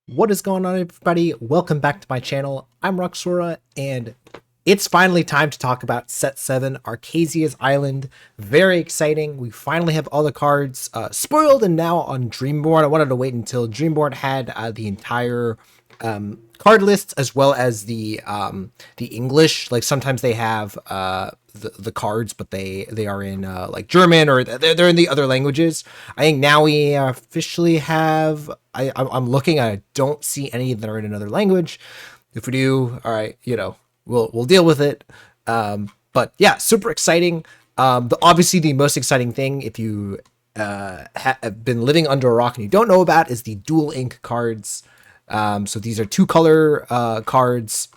What is going on, everybody? Welcome back to my channel. I'm Roxora, and it's finally time to talk about Set 7, Archazia's Island. Very exciting. We finally have all the cards spoiled and now on Dreamboard. I wanted to wait until Dreamboard had the entire card list as well as the English. Like sometimes they have the cards, but they are in like German or they're in the other languages. I think now we officially have. I'm looking. I don't see any that are in another language. If we do, all right, we'll deal with it. But yeah, super exciting. Obviously the most exciting thing, if you have been living under a rock and you don't know about, is the dual ink cards. So these are two color cards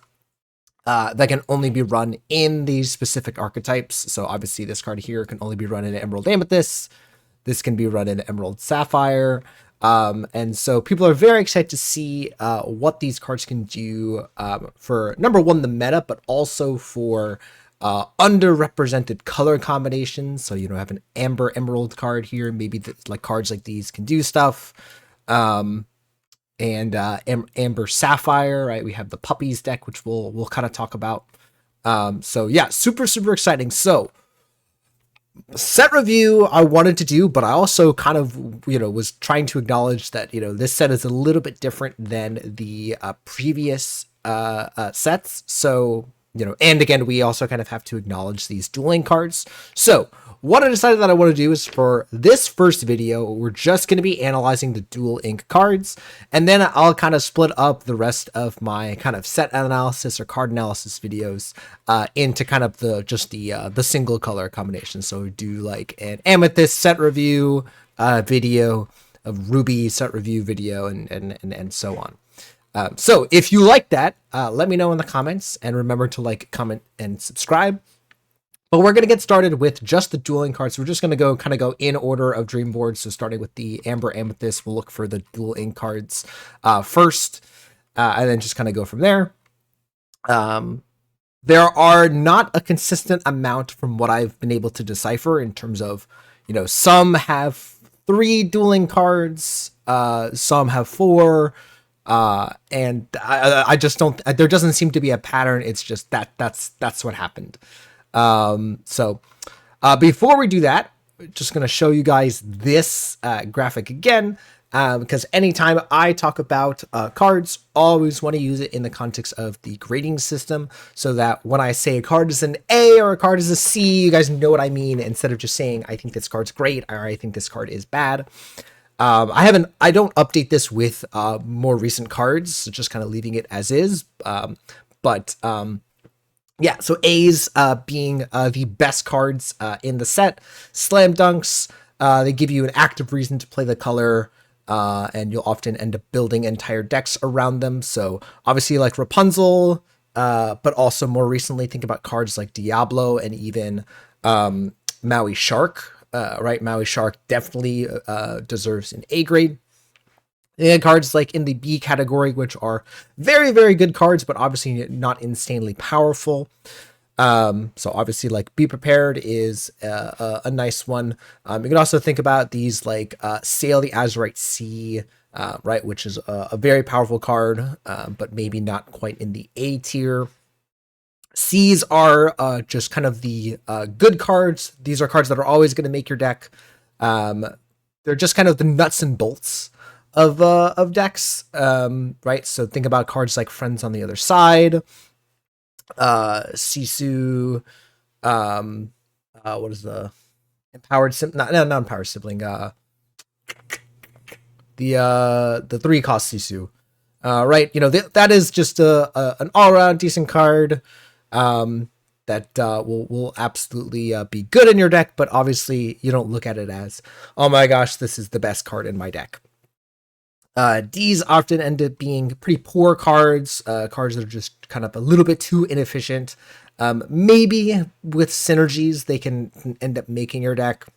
that can only be run in these specific archetypes. So obviously this card here can only be run in Emerald Amethyst. This can be run in Emerald Sapphire. And so people are very excited to see what these cards can do for, number one, the meta, but also for underrepresented color combinations. So, have an Amber Emerald card here. Maybe like cards like these can do stuff. And Amber Sapphire, right? We have the Puppies deck, which we'll kind of talk about. So yeah, super exciting. So set review I wanted to do, but I also kind of was trying to acknowledge that this set is a little bit different than the previous sets. So and again, we also kind of have to acknowledge these dueling cards. So what I decided that I want to do is, for this first video, we're just going to be analyzing the dual ink cards, and then I'll kind of split up the rest of my kind of set analysis or card analysis videos into kind of the single color combination. So we do like an Amethyst set review video, a Ruby set review video, and so on. So if you like that, let me know in the comments, and remember to like, comment, and subscribe. But we're going to get started with just the dueling cards. We're just going to go in order of Dreamboard. So starting with the Amber Amethyst, we'll look for the dual ink cards first, and then just kind of go from there. There are not a consistent amount from what I've been able to decipher in terms of, some have 3 dueling cards, some have 4, and I just don't. There doesn't seem to be a pattern. It's just that's what happened. So before we do that, just going to show you guys this graphic again, because anytime I talk about cards, always want to use it in the context of the grading system, so that when I say a card is an A or a card is a C, you guys know what I mean, instead of just saying I think this card's great or I think this card is bad. I don't update this with more recent cards, so just kind of leaving it as is. Yeah, so A's being the best cards in the set. Slam Dunks, they give you an active reason to play the color, and you'll often end up building entire decks around them. So obviously like Rapunzel, but also more recently, think about cards like Diablo and even Maui Shark, right? Maui Shark definitely deserves an A grade. And cards like in the B category, which are very good cards, but obviously not insanely powerful. So obviously, like, Be Prepared is a nice one. You can also think about these like Sail the Azurite Sea, right, which is a very powerful card, but maybe not quite in the A tier. C's are just kind of the good cards. These are cards that are always going to make your deck. They're just kind of the nuts and bolts of decks, right? So think about cards like Friends on the Other Side, Sisu, what is the empowered not empowered sibling, the 3-cost Sisu, right? That is just an all-around decent card, that will absolutely be good in your deck, but obviously you don't look at it as, oh my gosh, this is the best card in my deck. D's often end up being pretty poor cards, cards that are just kind of a little bit too inefficient. Maybe with synergies, they can end up making your deck.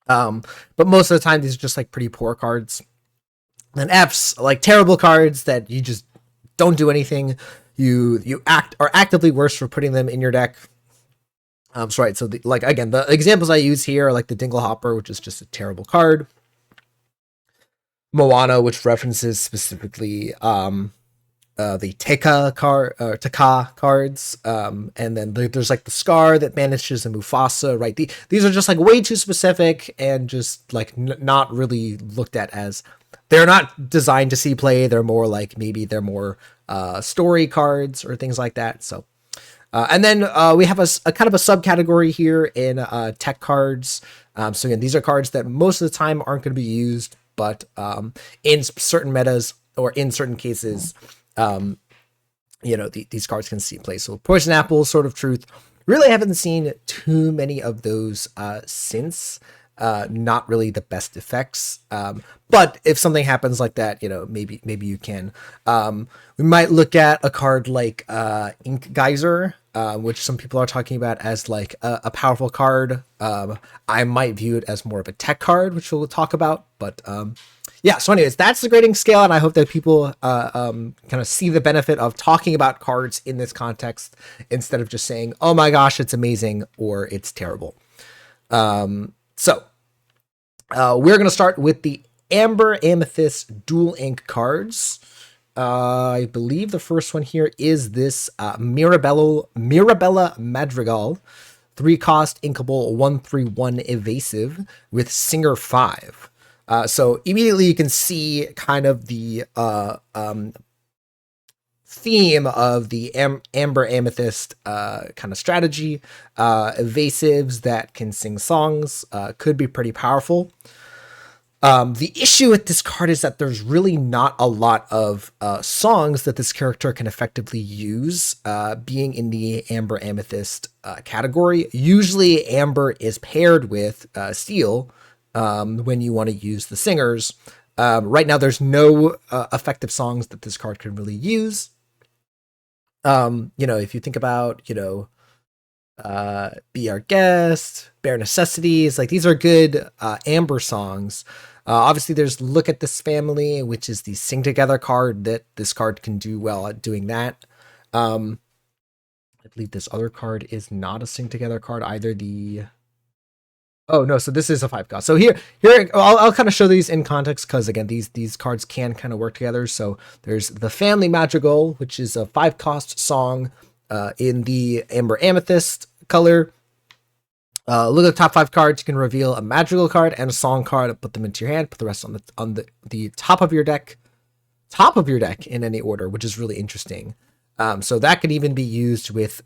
But most of the time, these are just like pretty poor cards. And F's, like terrible cards that you just don't do anything. You are actively worse for putting them in your deck. So right, so again, the examples I use here are like the Dinglehopper, which is just a terrible card. Moana, which references specifically the Taka cards, and then there's like the Scar that banishes a Mufasa, right? These are just like way too specific and just like not really looked at as, they're not designed to see play. They're more like, maybe they're more story cards or things like that. So and then we have a kind of a subcategory here in tech cards. So again, these are cards that most of the time aren't going to be used, but in certain metas or in certain cases, these cards can see play. So Poison Apple, Sword of Truth, really haven't seen too many of those since. Not really the best effects. But if something happens like that, maybe you can. We might look at a card like Ink Geyser, which some people are talking about as like a powerful card. I might view it as more of a tech card, which we'll talk about. But yeah, so anyways, that's the grading scale, and I hope that people kind of see the benefit of talking about cards in this context instead of just saying, oh my gosh, it's amazing or it's terrible. So we're going to start with the Amber Amethyst Dual Ink cards. I believe the first one here is this Mirabella Madrigal, 3-cost inkable 1/3/1 evasive with Singer 5. So immediately you can see kind of the theme of the Amber Amethyst kind of strategy. Evasives that can sing songs could be pretty powerful. The issue with this card is that there's really not a lot of songs that this character can effectively use, being in the Amber Amethyst category. Usually Amber is paired with Steel when you want to use the singers. Right now there's no effective songs that this card can really use. If you think about, Be Our Guest, Bare Necessities, like these are good Amber songs. Obviously there's Look at This Family, which is the Sing Together card that this card can do well at doing that. I believe this other card is not a Sing Together card either. Oh no, so this is a 5-cost. So here I'll kind of show these in context because again, these cards can kind of work together. So there's the Family Madrigal, which is a 5-cost song in the Amber Amethyst color. Look at the top 5 cards. You can reveal a Madrigal card and a song card. Put them into your hand. Put the rest on the top of your deck. Top of your deck in any order, which is really interesting. So that could even be used with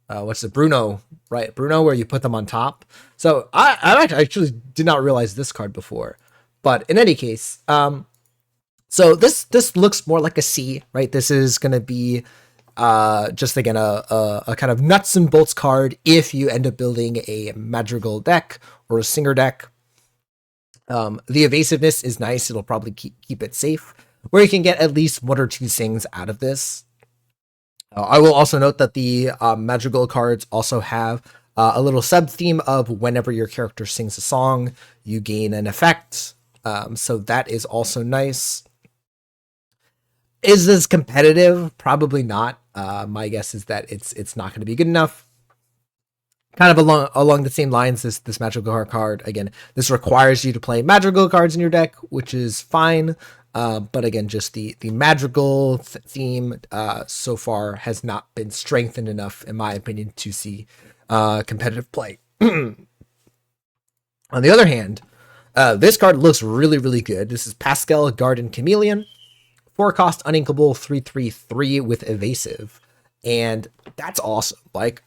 what's the Bruno, right? Bruno, where you put them on top. So I actually did not realize this card before, but in any case, so this looks more like a C, right? This is going to be just again a kind of nuts and bolts card if you end up building a Madrigal deck or a Singer deck. The evasiveness is nice. It'll probably keep it safe, where you can get at least 1 or 2 sings out of this. I will also note that the Madrigal cards also have a little sub-theme of whenever your character sings a song, you gain an effect. So that is also nice. Is this competitive? Probably not. My guess is that it's not going to be good enough. Kind of along the same lines, this Madrigal card, again, this requires you to play Madrigal cards in your deck, which is fine. But again, just the Madrigal theme so far has not been strengthened enough, in my opinion, to see competitive play. On the other hand, this card looks really, really good. This is Pascal Garden Chameleon, 4-cost uninkable 3/3/3 with evasive, and that's awesome. Like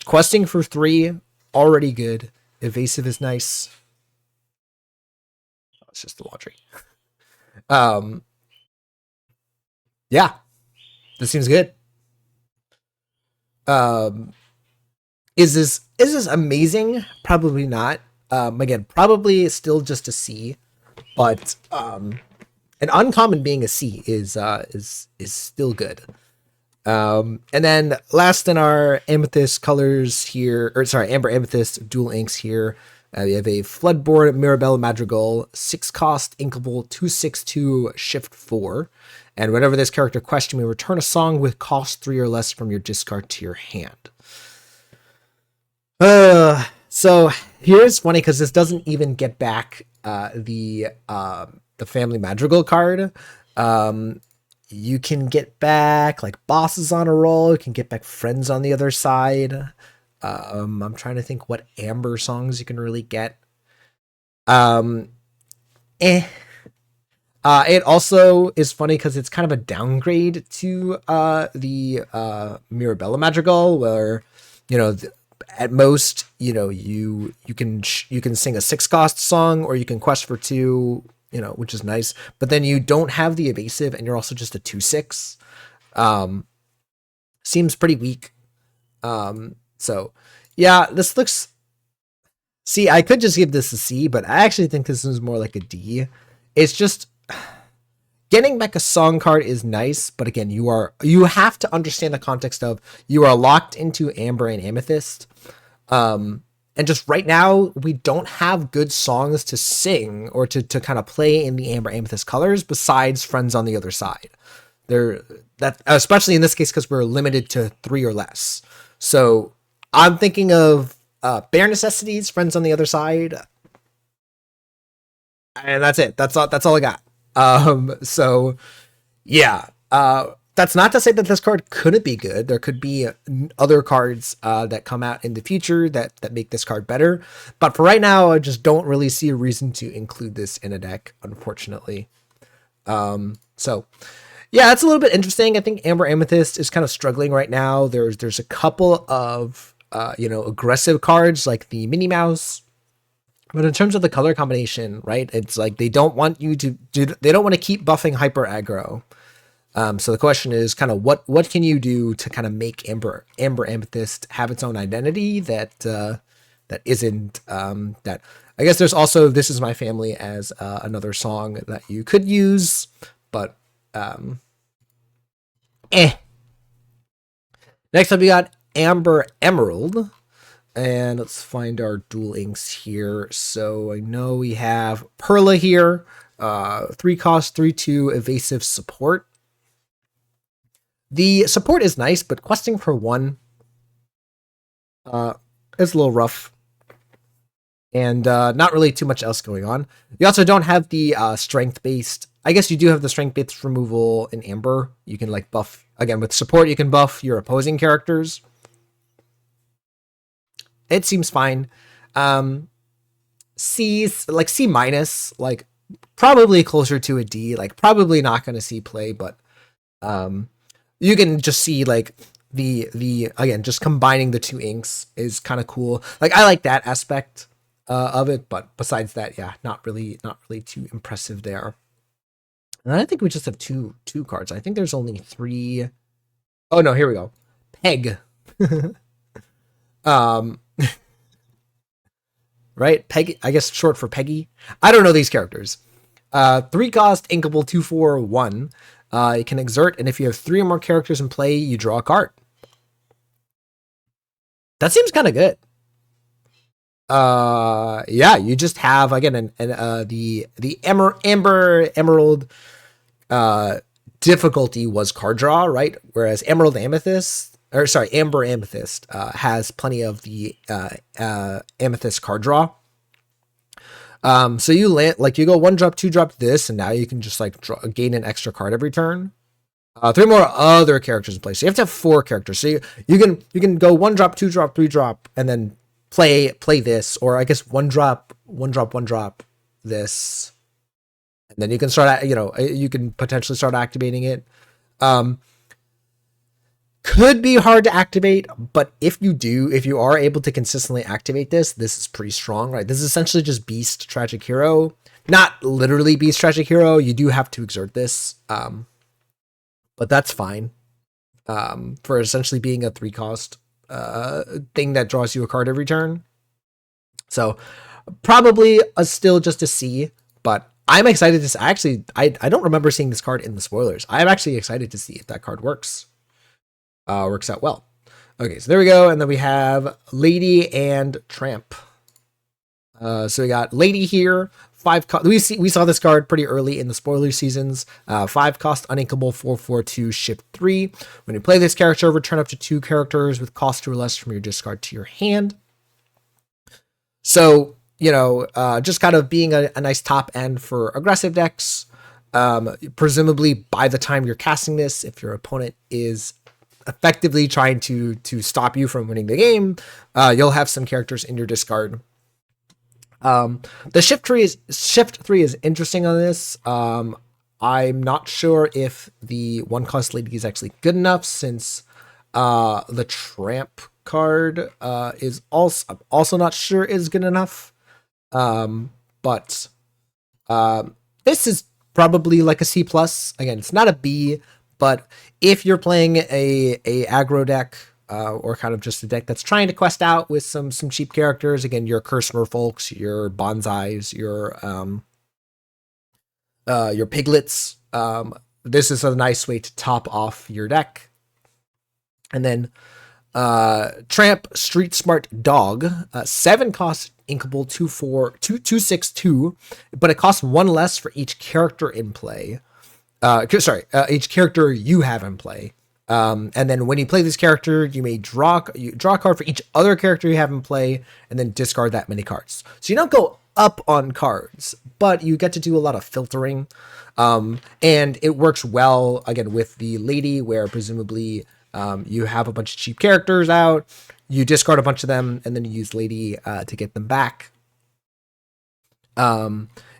questing for 3, already good. Evasive is nice. Oh, it's just the laundry. Yeah, this seems good. Is this amazing? Probably not. Again, probably still just a C, but an uncommon being a C is still good. And then last in our amethyst colors here, or sorry, Amber Amethyst dual inks here, we have a Floodborn Mirabella Madrigal, 6-cost inkable 2/6/2 shift 4. And whenever this character question me, return a song with cost 3 or less from your discard to your hand. So here's funny because this doesn't even get back the family madrigal card. Um, you can get back like bosses on a roll. You can get back friends on the other side. I'm trying to think what amber songs you can really get. Um, eh. It also is funny because it's kind of a downgrade to the Mirabella Madrigal, where you know at most you can sing a 6 cost song or you can quest for 2, which is nice. But then you don't have the evasive, and you're also just a 2/6. Um, Seems pretty weak. So yeah, this looks. See, I could just give this a C, but I actually think this is more like a D. It's just getting back a song card is nice, but again, you have to understand the context of you are locked into Amber and Amethyst. And just right now, we don't have good songs to sing or to kind of play in the Amber Amethyst colors besides Friends on the Other Side. There that especially in this case because we're limited to 3 or less. So I'm thinking of Bare Necessities, Friends on the Other Side, and that's it. That's all I got. So yeah. That's not to say that this card couldn't be good. There could be other cards that come out in the future that make this card better. But for right now, I just don't really see a reason to include this in a deck, unfortunately. So yeah, it's a little bit interesting. I think Amber Amethyst is kind of struggling right now. There's a couple of aggressive cards like the Minnie Mouse. But in terms of the color combination, right, it's like they don't want you to do. They don't want to keep buffing hyper aggro. So the question is kind of what can you do to kind of make Amber Amethyst have its own identity that isn't that. I guess there's also This Is My Family as another song that you could use, but Next up we got Amber Emerald. And let's find our dual inks here. So I know we have Perla here, 3 cost, 3/2 evasive support. The support is nice, but questing for 1 is a little rough. And not really too much else going on. You also don't have the strength-based. I guess you do have the strength-based removal in Amber. You can like buff, again, with support, you can buff your opposing characters. It seems fine. C, like C minus, like probably closer to a D, like probably not going to see play, but you can just see like the again, just combining the 2 inks is kind of cool. Like I like that aspect of it, but besides that, yeah, not really too impressive there. And I think we just have two cards. I think there's only 3. Oh no, here we go. Peg. Right? Peggy, I guess short for Peggy. I don't know these characters. 3 cost, inkable, 2/4/1. You can exert, and if you have 3 or more characters in play, you draw a card. That seems kind of good. Yeah, you just have again the Amber Emerald difficulty was card draw, right? Whereas Amber Amethyst has plenty of the Amethyst card draw. So you land like you go 1-drop, 2-drop this, and now you can just like gain an extra card every turn. 3 more other characters in play, so you have to have 4 characters. So you can go 1-drop, 2-drop, 3-drop, and then play this, or I guess 1-drop, 1-drop this, and then you can start. You can potentially start activating it. Could be hard to activate, but if you are able to consistently activate this is pretty strong, right? This is essentially just Beast Tragic Hero. Not literally Beast Tragic Hero. You do have to exert this, but that's fine for essentially being a 3 cost thing that draws you a card every turn. So probably still just a C, but I'm excited to actually, I don't remember seeing this card in the spoilers. I'm actually excited to see if that card works. Works out well. Okay, so there we go. And then we have Lady and Tramp. So we got Lady here. 5 cost. We saw this card pretty early in the spoiler seasons. 5 cost, uninkable, 4/4/2, ship 3. When you play this character, return up to 2 characters with cost 2 or less from your discard to your hand. So, just kind of being a nice top end for aggressive decks. Presumably, by the time you're casting this, if your opponent is effectively trying to stop you from winning the game, you'll have some characters in your discard. The shift 3 is interesting on this. I'm not sure if the one cost lady is actually good enough, since the tramp card is also not sure is good enough. But this is probably like a C plus. Again, it's not a B, but if you're playing a aggro deck, or kind of just a deck that's trying to quest out with some cheap characters, again, your Curse Merfolks, your Bonsais, your Piglets, this is a nice way to top off your deck. And then Tramp Street Smart Dog, 7 cost inkable, 2/6/2, but it costs 1 less for each character in play. Each character you have in play. And then when you play this character, you may draw a card for each other character you have in play, and then discard that many cards. So you don't go up on cards, but you get to do a lot of filtering. And it works well, again, with the lady, where presumably you have a bunch of cheap characters out, you discard a bunch of them, and then you use lady to get them back.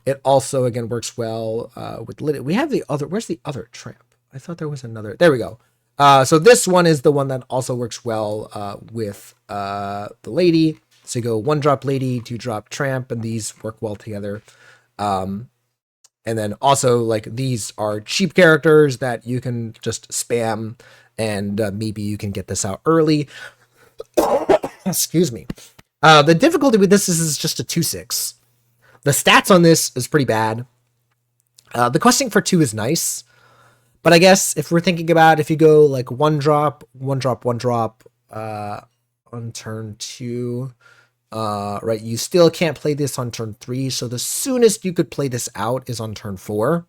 It also, again, works well with lady. We have the other, where's the other tramp? I thought there was another. There we go. So this one is the one that also works well with the lady. So you go 1-drop lady, 2-drop tramp, and these work well together. And then also, like, these are cheap characters that you can just spam, and maybe you can get this out early. Excuse me. The difficulty with this is just a 2/6. The stats on this is pretty bad. The questing for 2 is nice. But I guess if we're thinking about, if you go like 1-drop, 1-drop, 1-drop on turn 2, right, you still can't play this on turn 3. So the soonest you could play this out is on turn 4.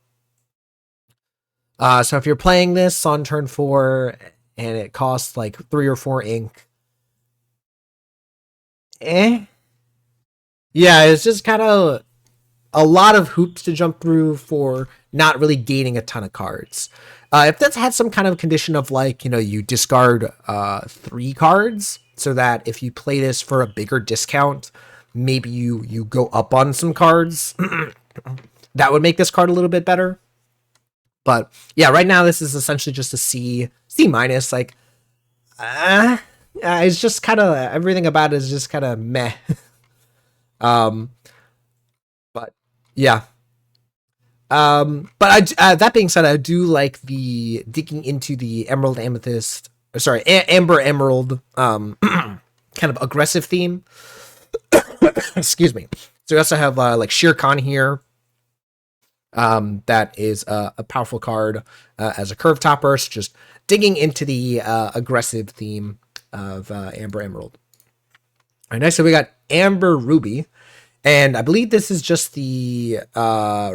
So if you're playing this on turn 4 and it costs like 3 or 4 ink, yeah, it's just kind of a lot of hoops to jump through for not really gaining a ton of cards. If that's had some kind of condition of, like, you discard 3 cards, so that if you play this for a bigger discount, maybe you go up on some cards, that would make this card a little bit better. But yeah, right now this is essentially just a C minus. Like, it's just kind of, everything about it is just kind of meh. But yeah. But that being said, I do like the digging into the Emerald Amethyst, Amber Emerald, kind of aggressive theme. Excuse me. So we also have like Shere Khan here. That is a powerful card as a curve topper. So just digging into the aggressive theme of Amber Emerald. All right, next, so we got Amber Ruby. And I believe this is just the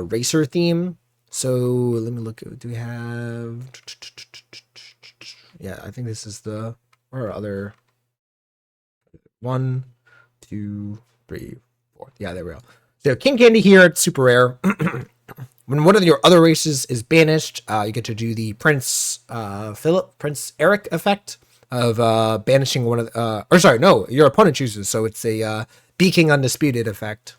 racer theme. So let me look. Do we have? Yeah, I think this is the or other. 1, 2, 3, 4. Yeah, there we go. So King Candy here at super rare. When one of your other races is banished, you get to do the Prince Eric effect of banishing one of your opponent chooses. So it's a Be King Undisputed effect,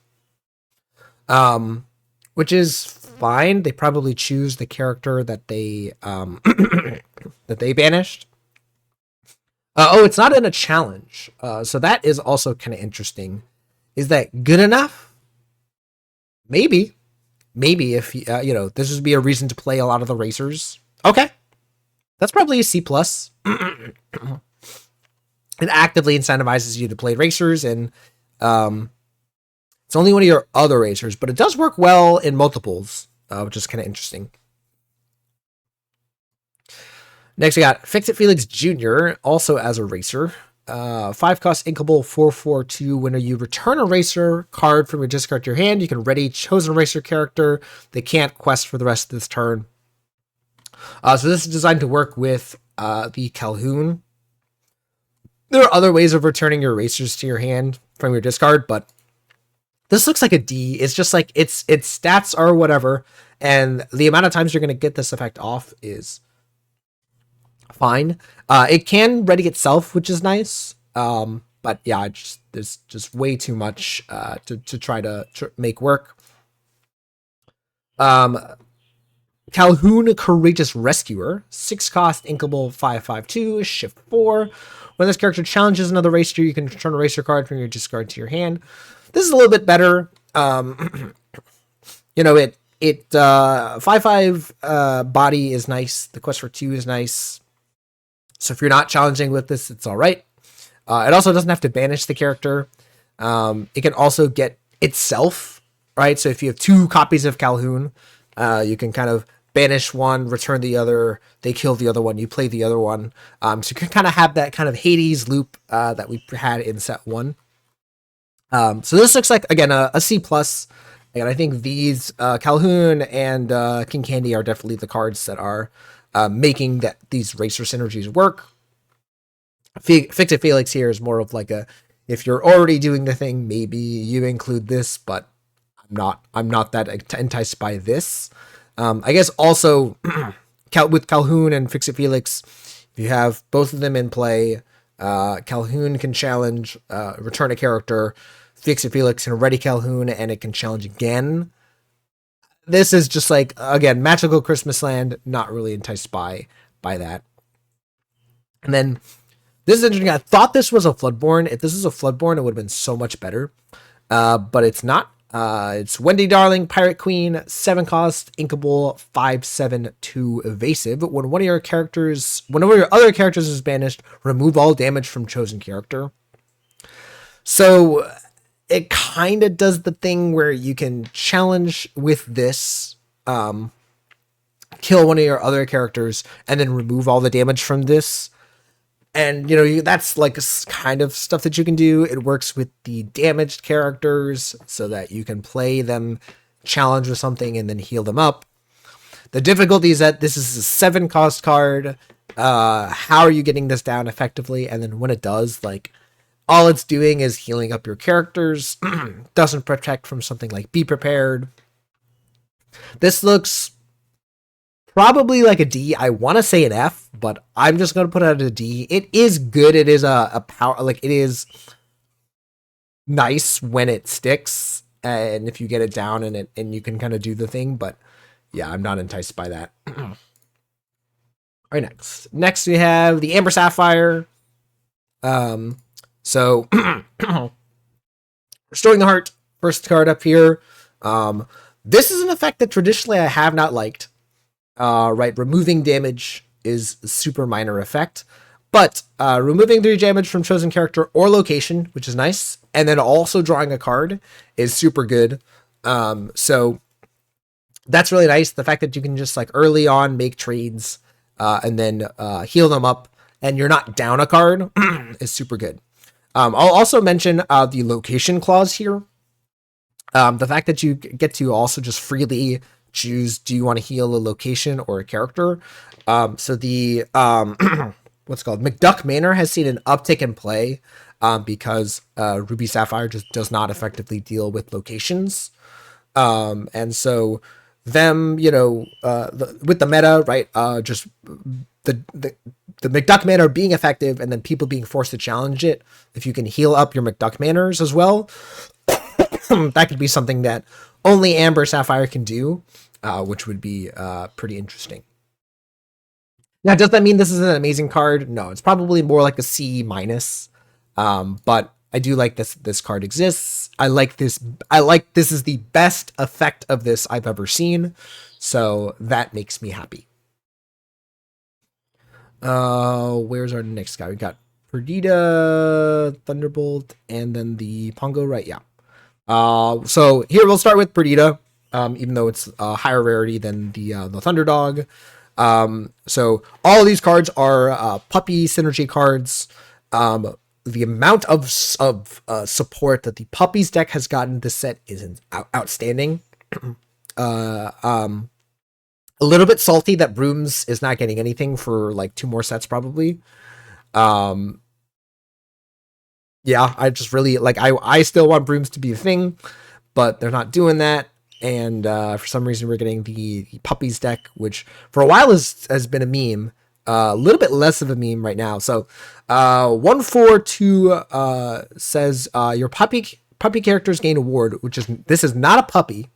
which is fine. They probably choose the character that they that they banished. It's not in a challenge, so that is also kind of interesting. Is that good enough? Maybe if this would be a reason to play a lot of the racers. Okay, that's probably a C plus. It actively incentivizes you to play racers, and it's only one of your other racers, but it does work well in multiples, which is kind of interesting. Next, we got Fix It Felix Jr., also as a racer. 5 cost inkable, 4/4/2. When you return a racer card from your discard to your hand, you can ready chosen racer character. They can't quest for the rest of this turn. So this is designed to work with the Calhoun. There are other ways of returning your racers to your hand from your discard, but This looks like a D. It's just like its stats are whatever, and the amount of times you're gonna get this effect off is fine. It can ready itself, which is nice. But yeah, there's just way too much to try to make work. Um, Calhoun Courageous Rescuer, 6 cost, inkable, 5/5/2, shift 4. When this character challenges another racer, you can return a racer card from your discard to your hand. This is a little bit better. You know, it 5/5 body is nice. The quest for 2 is nice. So if you're not challenging with this, it's all right. It also doesn't have to banish the character. It can also get itself, right? So if you have 2 copies of Calhoun, you can kind of banish one, return the other, they kill the other one, you play the other one. So you can kind of have that kind of Hades loop that we had in set 1. So this looks like, again, a C+. And I think these Calhoun and King Candy are definitely the cards that are making these racer synergies work. Fix-It Felix here is more of like a, if you're already doing the thing, maybe you include this, but I'm not that enticed by this. I guess also with Calhoun and Fix-It Felix, if you have both of them in play, Calhoun can challenge, return a character. Fix-It Felix can ready Calhoun, and it can challenge again. This is just like, again, Magical Christmas Land, not really enticed by that. And then this is interesting. I thought this was a Floodborn. If this is a Floodborn, it would have been so much better. But it's not. It's Wendy Darling, Pirate Queen, 7 cost, inkable, 5/7/2 evasive. When one of your other characters is banished, remove all damage from chosen character. So it kind of does the thing where you can challenge with this, kill one of your other characters, and then remove all the damage from this. And, you know, that's like kind of stuff that you can do. It works with the damaged characters so that you can play them, challenge with something, and then heal them up. The difficulty is that this is a 7 cost card. How are you getting this down effectively? And then when it does, like, all it's doing is healing up your characters. Doesn't protect from something like Be Prepared. This looks probably like a D. I want to say an F, but I'm just going to put it at a D. It is good. It is a power, like, it is nice when it sticks, and if you get it down and you can kind of do the thing, but yeah, I'm not enticed by that. All right, next we have the Amber Sapphire. So Restoring the Heart, first card up here. This is an effect that traditionally I have not liked. Right, removing damage is a super minor effect, but removing 3 damage from chosen character or location, which is nice, and then also drawing a card is super good. So that's really nice. The fact that you can just like early on make trades and then heal them up, and you're not down a card is super good. I'll also mention the location clause here. The fact that you get to also just freely choose, do you want to heal a location or a character? So the what's called McDuck Manor has seen an uptick in play because Ruby Sapphire just does not effectively deal with locations. And so them, you know, with the meta, right? Just the McDuck Manor being effective and then people being forced to challenge it. If you can heal up your McDuck Manors as well, that could be something that only Amber Sapphire can do, which would be pretty interesting. Now, does that mean this is an amazing card? No, it's probably more like a C minus. But I do like this card exists. I like this is the best effect of this I've ever seen. So that makes me happy. Where's our next guy? We got Perdita, Thunderbolt, and then the Pongo, right? Yeah. So here we'll start with Perdita, even though it's a higher rarity than the Thunderdog. So all of these cards are puppy synergy cards. The amount of support that the puppies deck has gotten this set is outstanding. A little bit salty that Brooms is not getting anything for like 2 more sets probably. Yeah, I just really like, I still want Brooms to be a thing, but they're not doing that. And for some reason, we're getting the puppies deck, which for a while has been a meme. A little bit less of a meme right now. So 142 says your puppy characters gain award, this is not a puppy.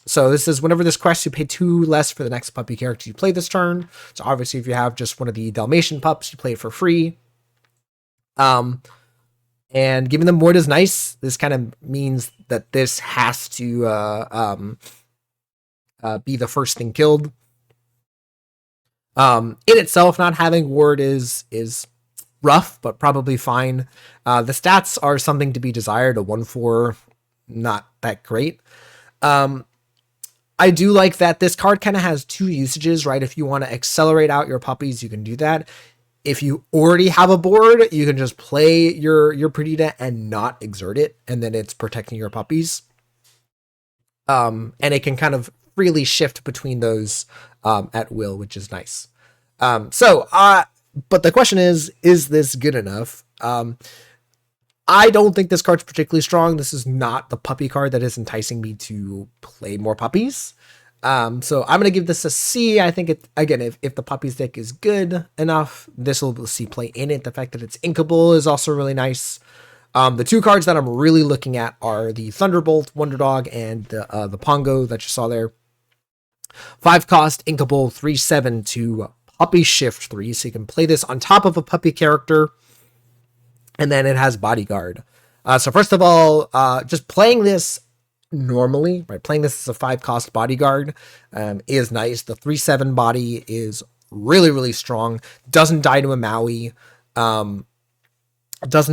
So this is whenever this quest, you pay 2 less for the next puppy character you play this turn. So obviously, if you have just one of the Dalmatian pups, you play it for free. And giving them ward is nice. This kind of means that this has to be the first thing killed. In itself, not having ward is rough, but probably fine. The stats are something to be desired. A 1/4, not that great. I do like that this card kind of has 2 usages, right? If you want to accelerate out your puppies, you can do that. If you already have a board, you can just play your Perdita and not exert it, and then it's protecting your puppies. And it can kind of freely shift between those at will, which is nice. But the question is this good enough? I don't think this card's particularly strong. This is not the puppy card that is enticing me to play more puppies. So I'm going to give this a C. I think if the puppies deck is good enough, this will see play in it. The fact that it's inkable is also really nice. The 2 cards that I'm really looking at are the Thunderbolt, Wonder Dog, and the Pongo that you saw there. 5 cost, inkable, 3/7 to puppy shift 3. So you can play this on top of a puppy character. And then it has Bodyguard. So first of all, just playing this normally, right? Playing this as a 5 cost Bodyguard is nice. The 3/7 body is really, really strong. Doesn't die to a Maui. Doesn't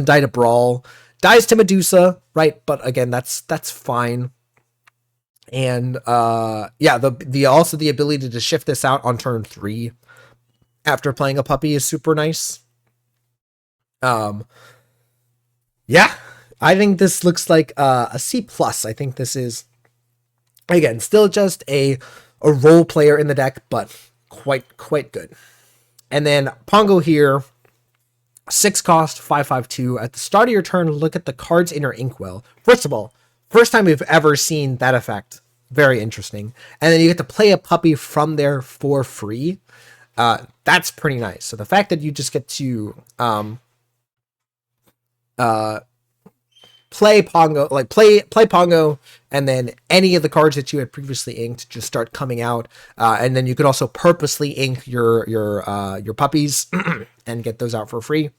die to Brawl. Dies to Medusa, right? But again, that's fine. And also the ability to shift this out on turn 3 after playing a puppy is super nice. Yeah, I think this looks like a C+. I think this is, again, still just a role player in the deck, but quite good. And then Pongo here, 6 cost, 5/5/2. At the start of your turn, look at the cards in your inkwell. First of all, first time we've ever seen that effect. Very interesting. And then you get to play a puppy from there for free. That's pretty nice. So the fact that you just get to play Pongo, play Pongo, and then any of the cards that you had previously inked just start coming out, and then you could also purposely ink your puppies and get those out for free.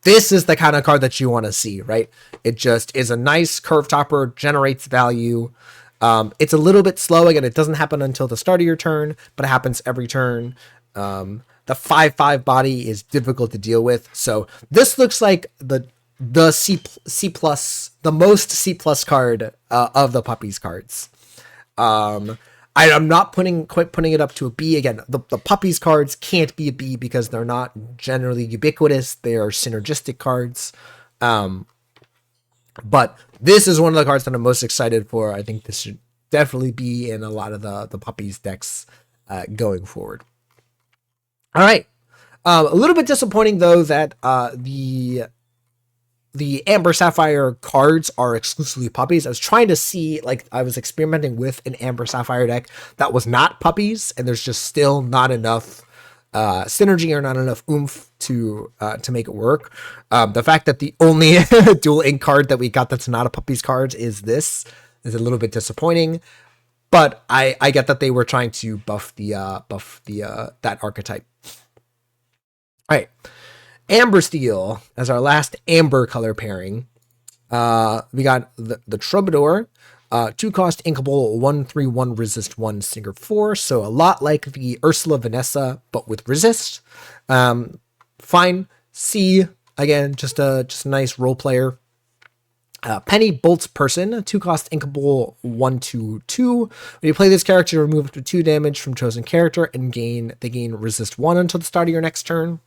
This is the kind of card that you want to see, right? It just is a nice curve topper, generates value. It's a little bit slow. Again, it doesn't happen until the start of your turn, but it happens every turn. The 5/5 body is difficult to deal with. So this looks like the C+, the most C+ card of the puppies cards. I'm not quite putting it up to a B. Again, the puppies cards can't be a B because they're not generally ubiquitous. They are synergistic cards. But this is one of the cards that I'm most excited for. I think this should definitely be in a lot of the puppies decks going forward. All right. A little bit disappointing, though, that the Amber Sapphire cards are exclusively puppies. I was trying to see, I was experimenting with an Amber Sapphire deck that was not puppies, and there's just still not enough synergy or not enough oomph to make it work. The fact that the only dual ink card that we got that's not a puppies card is a little bit disappointing. But I get that they were trying to buff that archetype. All right. Amber Steel as our last amber color pairing. We got the Troubadour, 2 cost inkable, 1/3/1 resist 1 Stinger 4. So a lot like the Ursula Vanessa, but with resist. Fine. C again, just a nice role player. Penny Bolts Person, 2 cost inkable, 1/2/2. When you play this character, you remove up to 2 damage from chosen character and they gain resist 1 until the start of your next turn.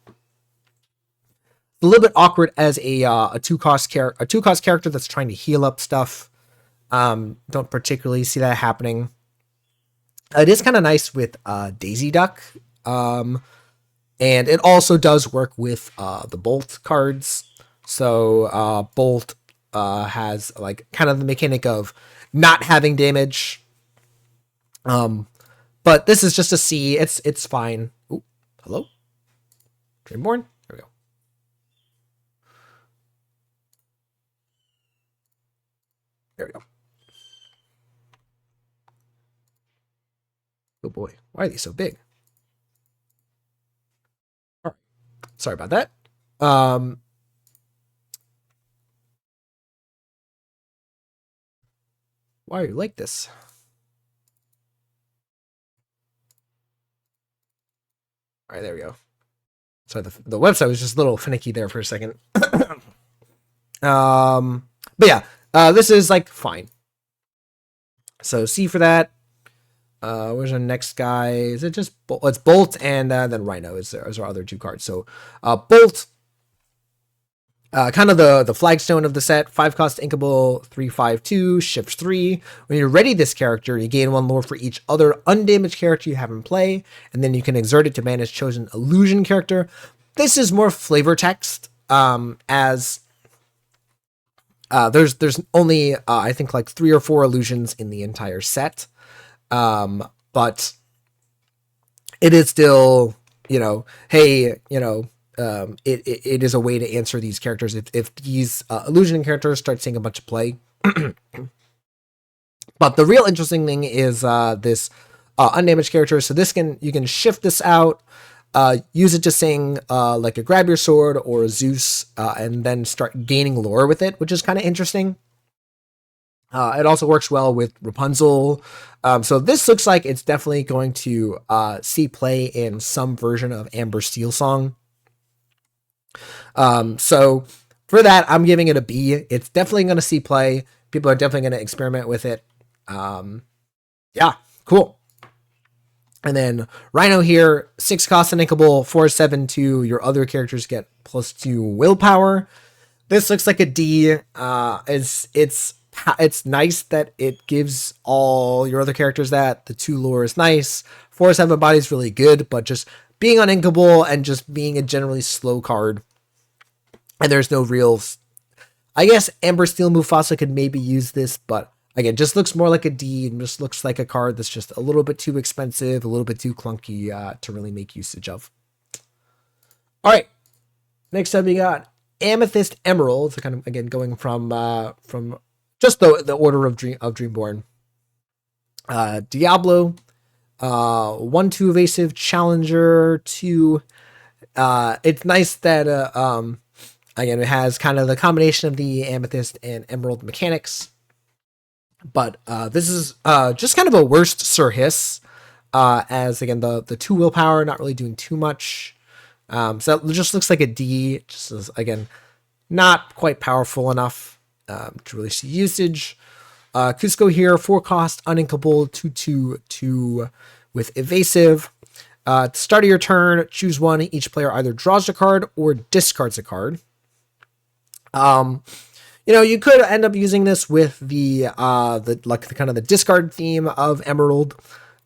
A little bit awkward as a 2 cost character that's trying to heal up stuff. Don't particularly see that happening. It is kind of nice with Daisy Duck, and it also does work with the Bolt cards. So Bolt has like kind of the mechanic of not having damage. But this is just a C. It's fine. Ooh, hello? Dreamborn? There we go. There we go. Oh boy, why are these so big? All right. Sorry about that. Why are you like this? All right, there we go. Sorry, the website was just a little finicky there for a second. But yeah, this is like fine. So C for that. Where's our next guy? Is it just Bolt? It's Bolt and then Rhino is our other two cards. So Bolt, kind of the flagstone of the set. 5-cost inkable, 3/5/2, shift 3. When you ready this character, you gain 1 lore for each other undamaged character you have in play, and then you can exert it to manage chosen illusion character. This is more flavor text, as there's only I think like 3 or 4 illusions in the entire set. But it is still, hey, it is a way to answer these characters if these illusion characters start seeing a bunch of play. But the real interesting thing is this undamaged character. So you can shift this out, use it to sing like a Grab Your Sword or a Zeus, and then start gaining lore with it, which is kind of interesting. It also works well with Rapunzel. So this looks like it's definitely going to see play in some version of Amber Steel Song. So for that, I'm giving it a B. It's definitely going to see play. People are definitely going to experiment with it. Yeah, cool. And then Rhino here, 6 cost and inkable, 4/7/2. Your other characters get +2 willpower. This looks like a D. It's nice that it gives all your other characters that. The 2 lore is nice. 4/7 body is really good, but just being uninkable and just being a generally slow card. And there's no real... I guess Amber Steel Mufasa could maybe use this, but again, just looks more like a D and just looks like a card that's just a little bit too expensive, a little bit too clunky to really make usage of. All right. Next up, we got Amethyst Emerald. So kind of, again, going from just the order of Dreamborn. Diablo, 1/2 evasive, challenger, 2. It's nice that again, it has kind of the combination of the amethyst and emerald mechanics. But this is just kind of a worst Sir Hiss, as again the 2 willpower, not really doing too much. So it just looks like a D. Just as, again, not quite powerful enough to really see usage. Cusco here, 4 cost, uninkable, 2/2/2 with evasive. At the start of your turn, choose one. Each player either draws a card or discards a card. You could end up using this with the kind of the discard theme of Emerald.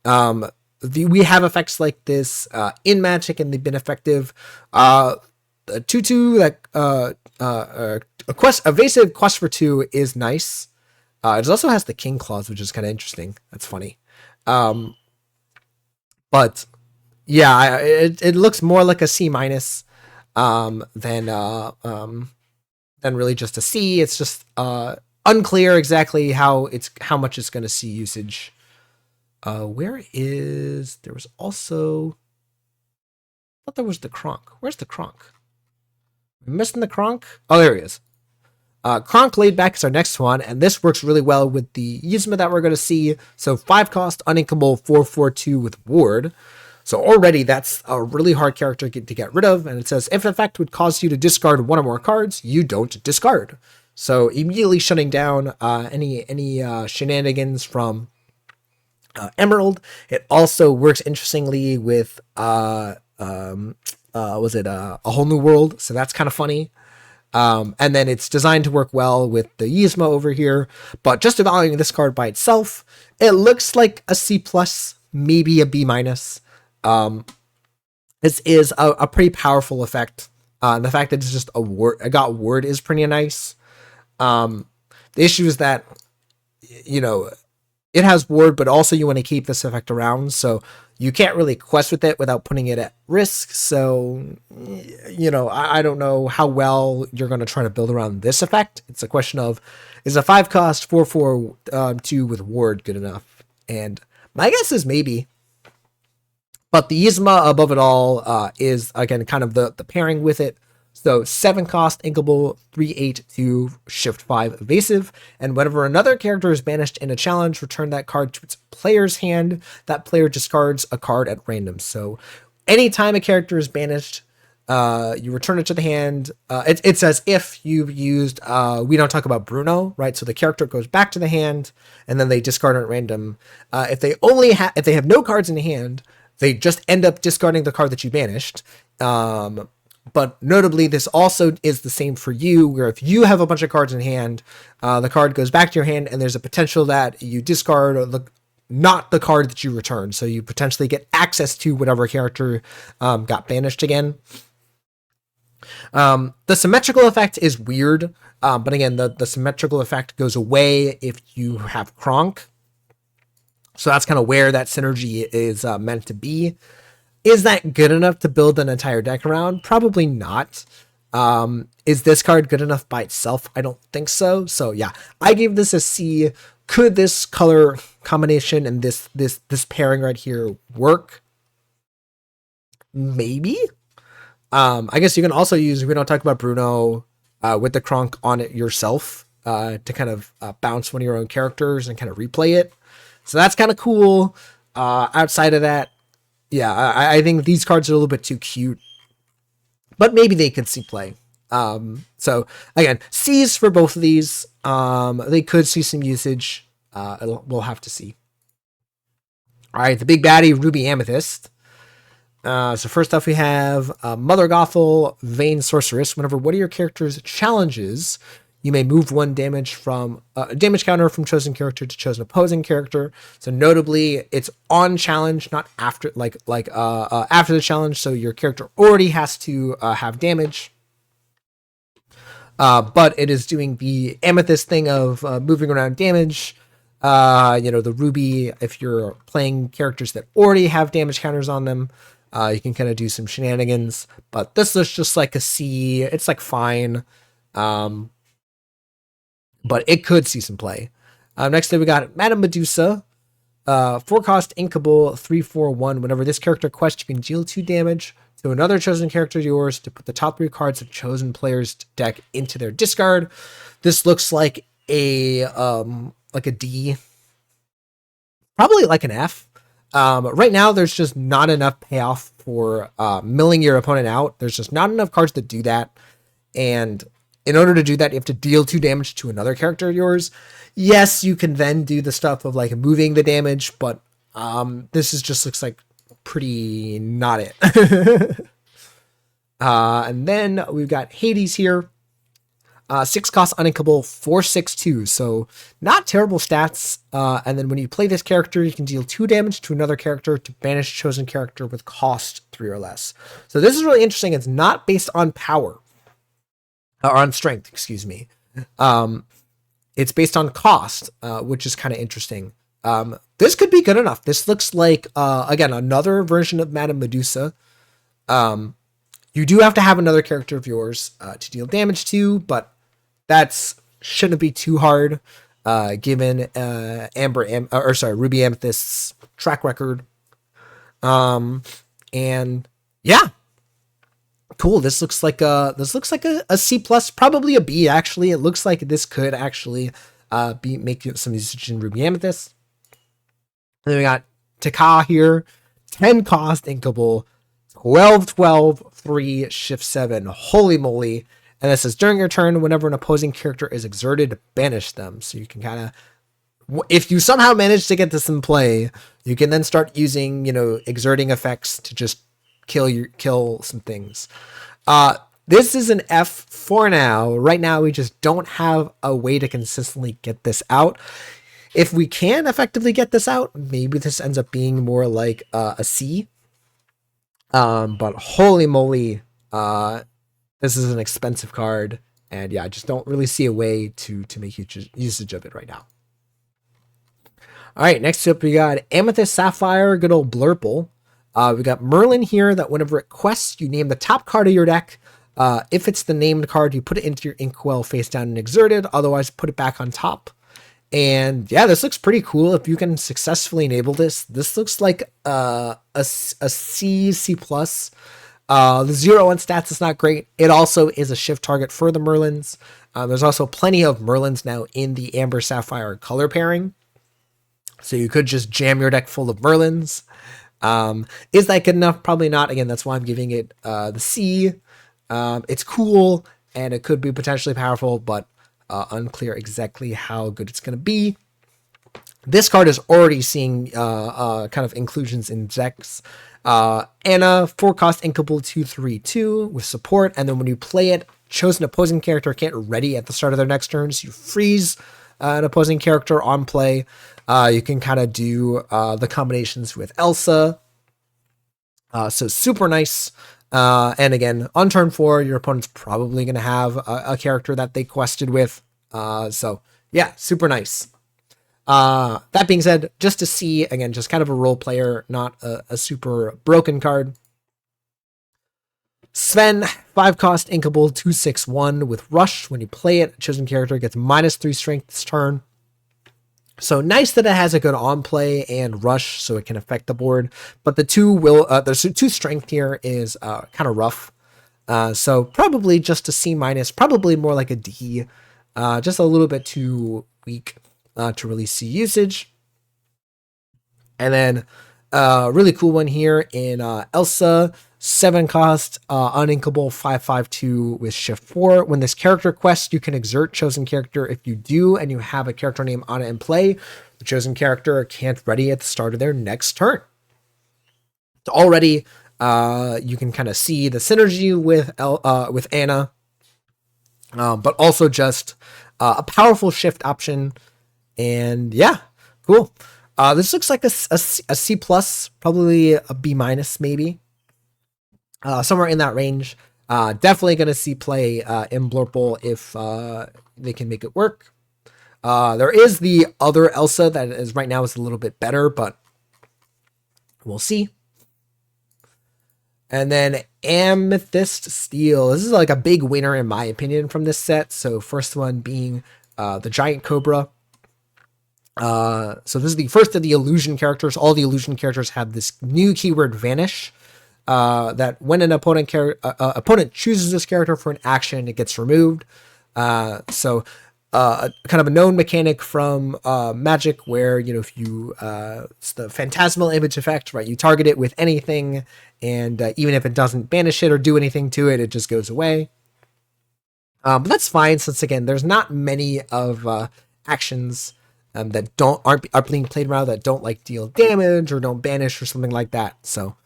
We have effects like this in Magic, and they've been effective. 2/2 that evasive quest for 2 is nice. It also has the King clause, which is kind of interesting. That's funny. But yeah, it looks more like a C- than really just a C. It's just unclear exactly how much it's going to see usage. There was also... I thought there was the Kronk. Where's the Kronk? Am I missing the Kronk? Oh, there he is. Kronk Laid Back is our next one, and this works really well with the Yzma that we're going to see. So 5 cost, uninkable, 4/4/2 with Ward. So already that's a really hard character to get rid of. And it says, if effect would cause you to discard 1 or more cards, you don't discard. So immediately shutting down any shenanigans from Emerald. It also works interestingly with A Whole New World. So that's kind of funny. And then it's designed to work well with the Yzma over here. But just evaluating this card by itself, it looks like a C+, maybe a B-. This is a pretty powerful effect. And the fact that it's just a word is pretty nice. The issue is that, you know, it has ward, but also you want to keep this effect around, so you can't really quest with it without putting it at risk. So, you know, I don't know how well you're going to try to build around this effect. It's a question of, is a 5 cost 4/4 2 with ward good enough? And my guess is maybe. But the Yzma above it all is, again, kind of the pairing with it. So 7 cost, inkable, 3/8 to shift 5 evasive, and whenever another character is banished in a challenge, return that card to its player's hand. That player discards a card at random. So anytime a character is banished, you return it to the hand. It's as if you've used, we don't talk about Bruno, right? So the character goes back to the hand, and then they discard at random. If they have no cards in hand, they just end up discarding the card that you banished. But notably, this also is the same for you, where if you have a bunch of cards in hand, the card goes back to your hand, and there's a potential that you discard not the card that you return. So you potentially get access to whatever character got banished again. The symmetrical effect is weird, but again, the symmetrical effect goes away if you have Kronk. So that's kind of where that synergy is meant to be. Is that good enough to build an entire deck around? Probably not. Is this card good enough by itself? I don't think so. So yeah, I gave this a C. Could this color combination and this pairing right here work? Maybe. I guess you can also use, we don't talk about Bruno, with the Kronk on it yourself, to kind of bounce one of your own characters and kind of replay it. So that's kind of cool. Outside of that, yeah, I think these cards are a little bit too cute, but maybe they could see play. So again, C's for both of these. They could see some usage. We'll have to see. All right, the big baddie, Ruby Amethyst. So first off, we have Mother Gothel, Vain Sorceress. Whenever one of your character's challenges, you may move one damage counter from chosen character to chosen opposing character. So notably, it's on challenge, not after, after the challenge. So your character already has to have damage. But it is doing the Amethyst thing of moving around damage. The Ruby, if you're playing characters that already have damage counters on them, you can kind of do some shenanigans. But this is just like a C. It's like fine. But it could see some play. Next up, we got Madame Medusa. 4 cost, inkable, 3/4/1. Whenever this character quests, you can deal 2 damage to another chosen character of yours to put the top 3 cards of chosen player's deck into their discard. This looks like a D, probably like an F. Right now, there's just not enough payoff for milling your opponent out. There's just not enough cards that do that, and in order to do that, you have to deal 2 damage to another character of yours. Yes, you can then do the stuff of like moving the damage, but this just looks like pretty not it. And then we've got Hades here. 6 cost, uninkable, 4/6/2. So not terrible stats. And then when you play this character, you can deal 2 damage to another character to banish chosen character with cost 3 or less. So this is really interesting. It's not based on power. Or on strength, excuse me. It's based on cost, which is kind of interesting. This could be good enough. This looks like, again, another version of Madame Medusa. You do have to have another character of yours to deal damage to, but that's shouldn't be too hard, given Ruby Amethyst's track record. And yeah. Cool. This looks like a C plus, probably a B. Actually, it looks like this could actually make some usage in Ruby Amethyst. And then we got Taka here, 10 cost, inkable, 12/12, 3 shift 7. Holy moly! And this says during your turn, whenever an opposing character is exerted, banish them. So you can kind of, if you somehow manage to get this in play, you can then start using exerting effects to just kill some things. This is an F for now. Right now, we just don't have a way to consistently get this out. If we can effectively get this out, maybe this ends up being more like a C. But holy moly, this is an expensive card, And yeah, I just don't really see a way to make usage of it right now. All right, next up we got Amethyst Sapphire, good old Blurple. We got Merlin here that whenever it quests, you name the top card of your deck. If it's the named card, you put it into your inkwell face down and exerted. Otherwise, put it back on top. And yeah, this looks pretty cool. If you can successfully enable this, this looks like a C++. The 0-1 stats is not great. It also is a shift target for the Merlins. There's also plenty of Merlins now in the Amber Sapphire color pairing. So you could just jam your deck full of Merlins. Is that good enough? Probably not. Again, that's why I'm giving it the C. It's cool, and it could be potentially powerful, but unclear exactly how good it's going to be. This card is already seeing kind of inclusions in decks. Anna, 4-cost Inkable 2/3/2 with support, and then when you play it, chosen opposing character can't ready at the start of their next turn, so you freeze an opposing character on play. You can kind of do the combinations with Elsa. So super nice. And again, on turn 4, your opponent's probably going to have a character that they quested with. So yeah, super nice. That being said, just to see, again, just kind of a role player, not a super broken card. Sven, 5-cost Inkable 2/6/1 with Rush. When you play it, chosen character gets -3 strength this turn. So nice that it has a good on play and rush, so it can affect the board. But the 2 strength here is kind of rough. So probably just a C-, probably more like a D. Just a little bit too weak to really see usage. And then really cool one here in Elsa, 7-cost uninkable 5/5/2 with shift 4. When this character quests, you can exert chosen character. If you do and you have a character name on it in play, the chosen character can't ready at the start of their next turn. So already you can kind of see the synergy with Anna, but also just a powerful shift option. And yeah, cool. This looks like a C++, probably a B-, maybe. Somewhere in that range. Definitely going to see play in Blurple if they can make it work. There is the other Elsa that is right now is a little bit better, but we'll see. And then Amethyst Steel. This is like a big winner in my opinion from this set. So first one being the Giant Cobra. So this is the first of the illusion characters. All the illusion characters have this new keyword Vanish. That when an opponent chooses this character for an action, it gets removed. So kind of a known mechanic from Magic, where if you it's the phantasmal image effect, right? You target it with anything, and even if it doesn't banish it or do anything to it, it just goes away. But that's fine, since again, there's not many of actions that aren't being played around that don't like deal damage or don't banish or something like that. So.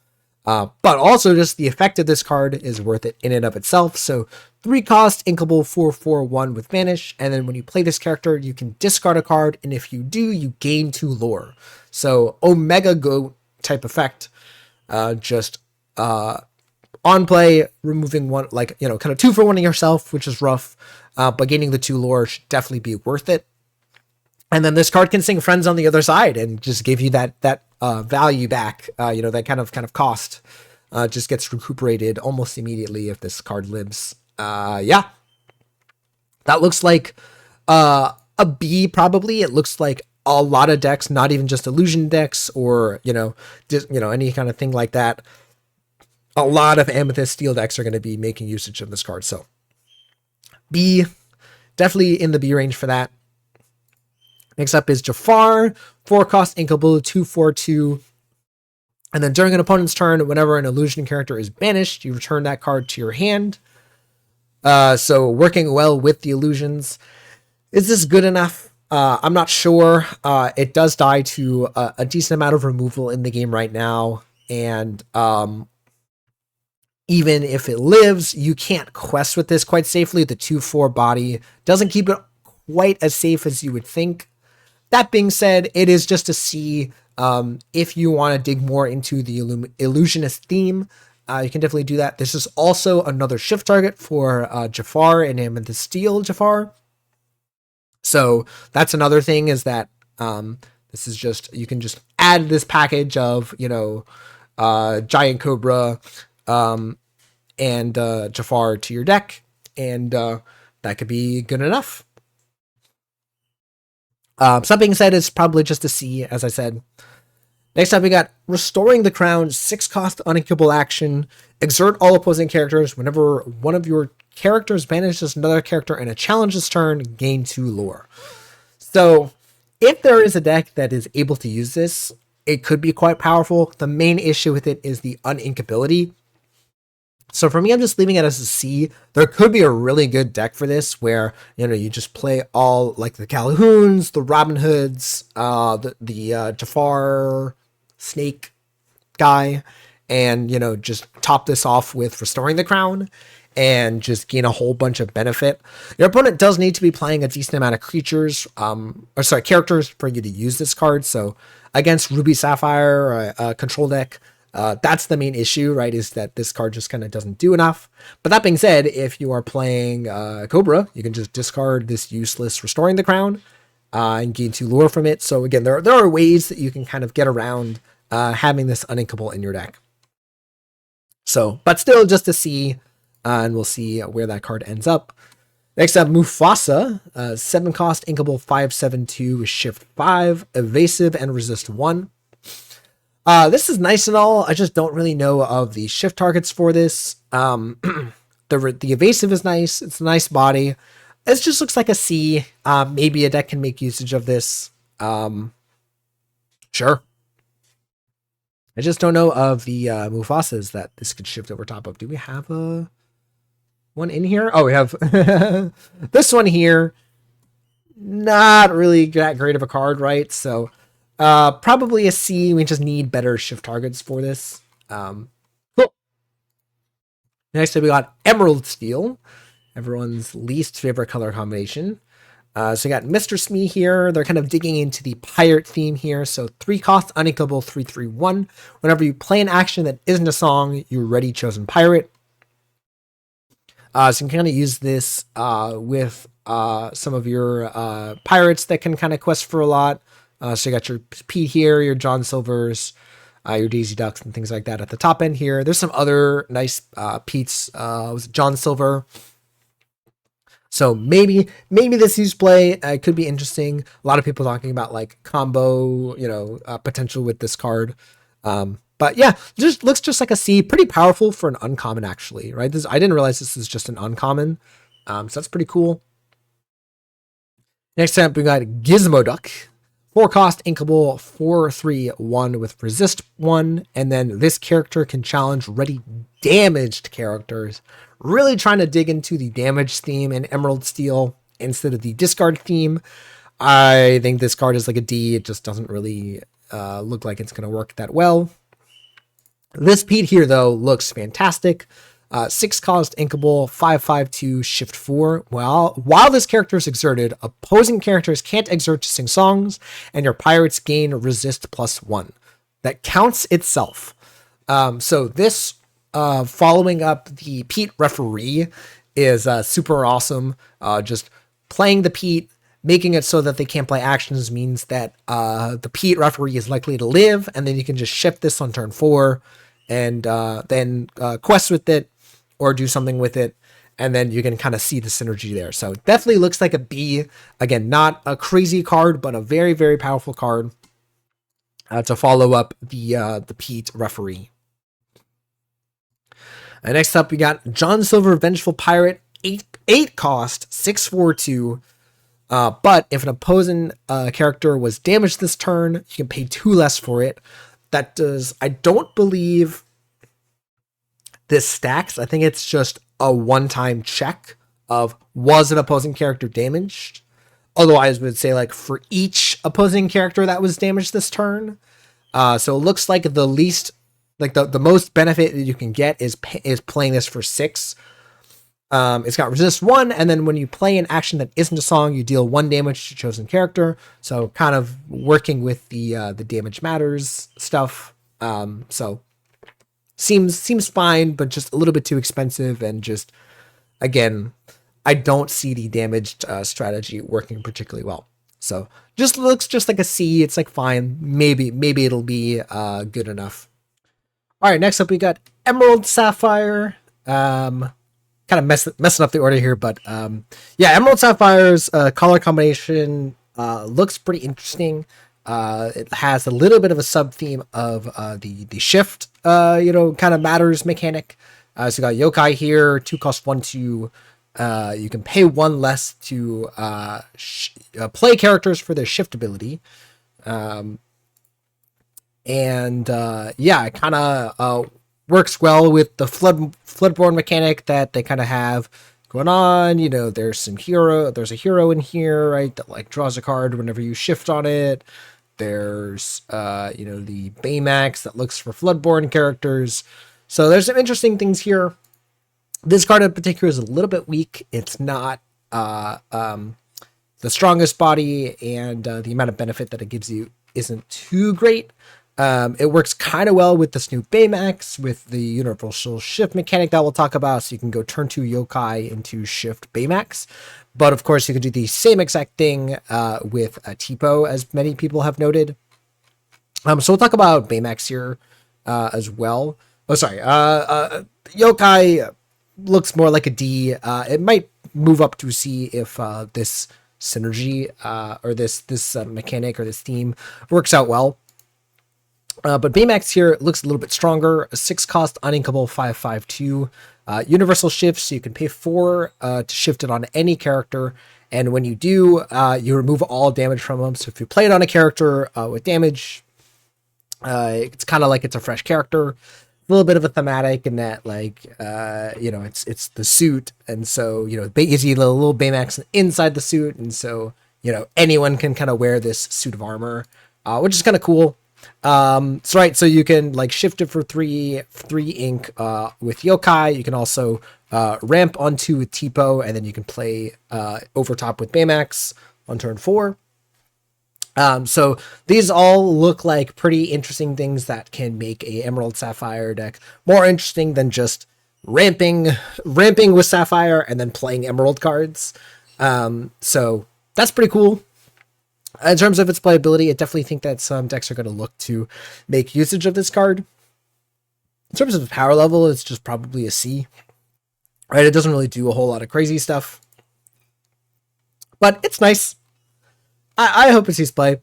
But also just the effect of this card is worth it in and of itself. So 3-cost Inkable 4/4/1 with Vanish. And then when you play this character, you can discard a card. And if you do, you gain 2 lore. So Omega Go type effect. Just on play, removing one, like, kind of 2 for 1 of yourself, which is rough. But gaining the 2 lore should definitely be worth it. And then this card can sing Friends on the other side and just give you that value back. That kind of cost just gets recuperated almost immediately if this card lives. Yeah, that looks like a B probably. It looks like a lot of decks, not even just illusion decks or any kind of thing like that. A lot of Amethyst Steel decks are going to be making usage of this card. So B, definitely in the B range for that. Next up is Jafar, 4-cost Inkable 2/4/2. And then during an opponent's turn, whenever an illusion character is banished, you return that card to your hand. So working well with the illusions. Is this good enough? I'm not sure. It does die to a decent amount of removal in the game right now. And even if it lives, you can't quest with this quite safely. The 2/4 body doesn't keep it quite as safe as you would think. That being said, it is just to see if you want to dig more into the illusionist theme. you can definitely do that. This is also another shift target for Jafar and Amethyst Steel Jafar. So that's another thing, is that this is just, you can just add this package of, Giant Cobra and Jafar to your deck, and that could be good enough. So that being said, it's probably just a C, as I said. Next up, we got Restoring the Crown, 6-cost uninkable action. Exert all opposing characters. Whenever one of your characters banishes another character in a challenge's turn, gain 2 lore. So if there is a deck that is able to use this, it could be quite powerful. The main issue with it is the uninkability. So for me, I'm just leaving it as a C. There could be a really good deck for this where, you just play all like the Calhoun's, the Robin Hoods, the Jafar Snake guy, and, just top this off with Restoring the Crown and just gain a whole bunch of benefit. Your opponent does need to be playing a decent amount of characters for you to use this card. So against Ruby Sapphire, control deck, that's the main issue, right? Is that this card just kind of doesn't do enough. But that being said, if you are playing Cobra, you can just discard this useless Restoring the Crown and gain 2 lore from it. So again, there are ways that you can kind of get around having this uninkable in your deck. So, but still just a C, and we'll see where that card ends up. Next up, Mufasa, 7-cost inkable 5/7/2 with shift 5, evasive and resist 1. This is nice and all. I just don't really know of the shift targets for this. The evasive is nice. It's a nice body. It just looks like a C. Maybe a deck can make usage of this. Sure. I just don't know of the Mufasas that this could shift over top of. Do we have one in here? Oh, we have this one here. Not really that great of a card, right? So probably a C. We just need better shift targets for this. Cool. Next up, we got Emerald Steel, everyone's least favorite color combination. So you got Mr. Smee here. They're kind of digging into the pirate theme here. So 3-cost uninkable 3/3/1. Whenever you play an action that isn't a song, you ready chosen pirate. So you can kind of use this with some of your pirates that can kind of quest for a lot. So you got your Pete here, your John Silvers, your Daisy Ducks, and things like that at the top end here. There's some other nice Pete's. Was John Silver? So maybe this use play could be interesting. A lot of people talking about like combo, potential with this card. But yeah, just looks just like a C. Pretty powerful for an uncommon, actually, right? I didn't realize this is just an uncommon. So that's pretty cool. Next up, we got Gizmo Duck. 4-cost inkable 4/3/1 with resist 1. And then this character can challenge ready damaged characters. Really trying to dig into the damage theme in Emerald Steel instead of the discard theme. I think this card is like a D. It just doesn't really look like it's going to work that well. This Pete here, though, looks fantastic. 6-cost inkable 5/5/2 shift 4. While this character is exerted, opposing characters can't exert to sing songs, and your pirates gain resist +1. That counts itself. So this following up the Pete referee is super awesome. Just playing the Pete, making it so that they can't play actions means that the Pete referee is likely to live, and then you can just shift this on turn 4 and then quest with it or do something with it, and then you can kind of see the synergy there. So definitely looks like a B. Again, not a crazy card, but a very, very powerful card to follow up the Pete referee. Next up, we got John Silver, Vengeful Pirate, 8-cost 6/4/2. But if an opposing character was damaged this turn, you can pay 2 less for it. That does, I don't believe this stacks. I think it's just a one-time check of was an opposing character damaged. Otherwise, we would say like for each opposing character that was damaged this turn. So it looks like the least, like the most benefit that you can get is playing this for 6. It's got resist 1, and then when you play an action that isn't a song, you deal 1 damage to chosen character. So kind of working with the damage matters stuff. So seems fine, but just a little bit too expensive, and just again, I don't see the damaged strategy working particularly well. So just looks just like a C. It's like fine. Maybe it'll be good enough. All right, next up we got Emerald Sapphire. Kind of messing up the order here, but yeah, Emerald Sapphire's color combination looks pretty interesting. It has a little bit of a sub theme of the shift, kind of matters mechanic. So you got yokai here, 2 cost 1 2. You can pay 1 less to play characters for their shift ability. Yeah, it kind of works well with the Floodborn mechanic that they kind of have going on. There's a hero in here, right, that like draws a card whenever you shift on it. There's the Baymax that looks for Floodborn characters. So there's some interesting things here. This card in particular is a little bit weak. It's not the strongest body, and the amount of benefit that it gives you isn't too great. It works kind of well with this new Baymax, with the universal shift mechanic that we'll talk about. So you can go turn 2 yokai into shift Baymax. But of course, you can do the same exact thing with a Tipo, as many people have noted. So we'll talk about Baymax here as well. Oh, sorry. Yokai looks more like a D. It might move up to a C if this synergy or this mechanic or this theme works out well. But Baymax here looks a little bit stronger. A 6 cost uninkable 5/5/2. Universal shift, so you can pay 4 to shift it on any character. And when you do, you remove all damage from them. So if you play it on a character with damage, it's kind of like it's a fresh character. A little bit of a thematic in that, like, it's the suit. And so, it gives you a little Baymax inside the suit. And so, anyone can kind of wear this suit of armor, which is kind of cool. So you can like shift it for 3 ink with yokai. You can also ramp onto a Tipo, and then you can play over top with Baymax on turn 4. So these all look like pretty interesting things that can make a Emerald Sapphire deck more interesting than just ramping with Sapphire and then playing Emerald cards. So that's pretty cool. In terms of its playability, I definitely think that some decks are going to look to make usage of this card. In terms of power level, it's just probably a C. Right? It doesn't really do a whole lot of crazy stuff. But it's nice. I hope it sees play.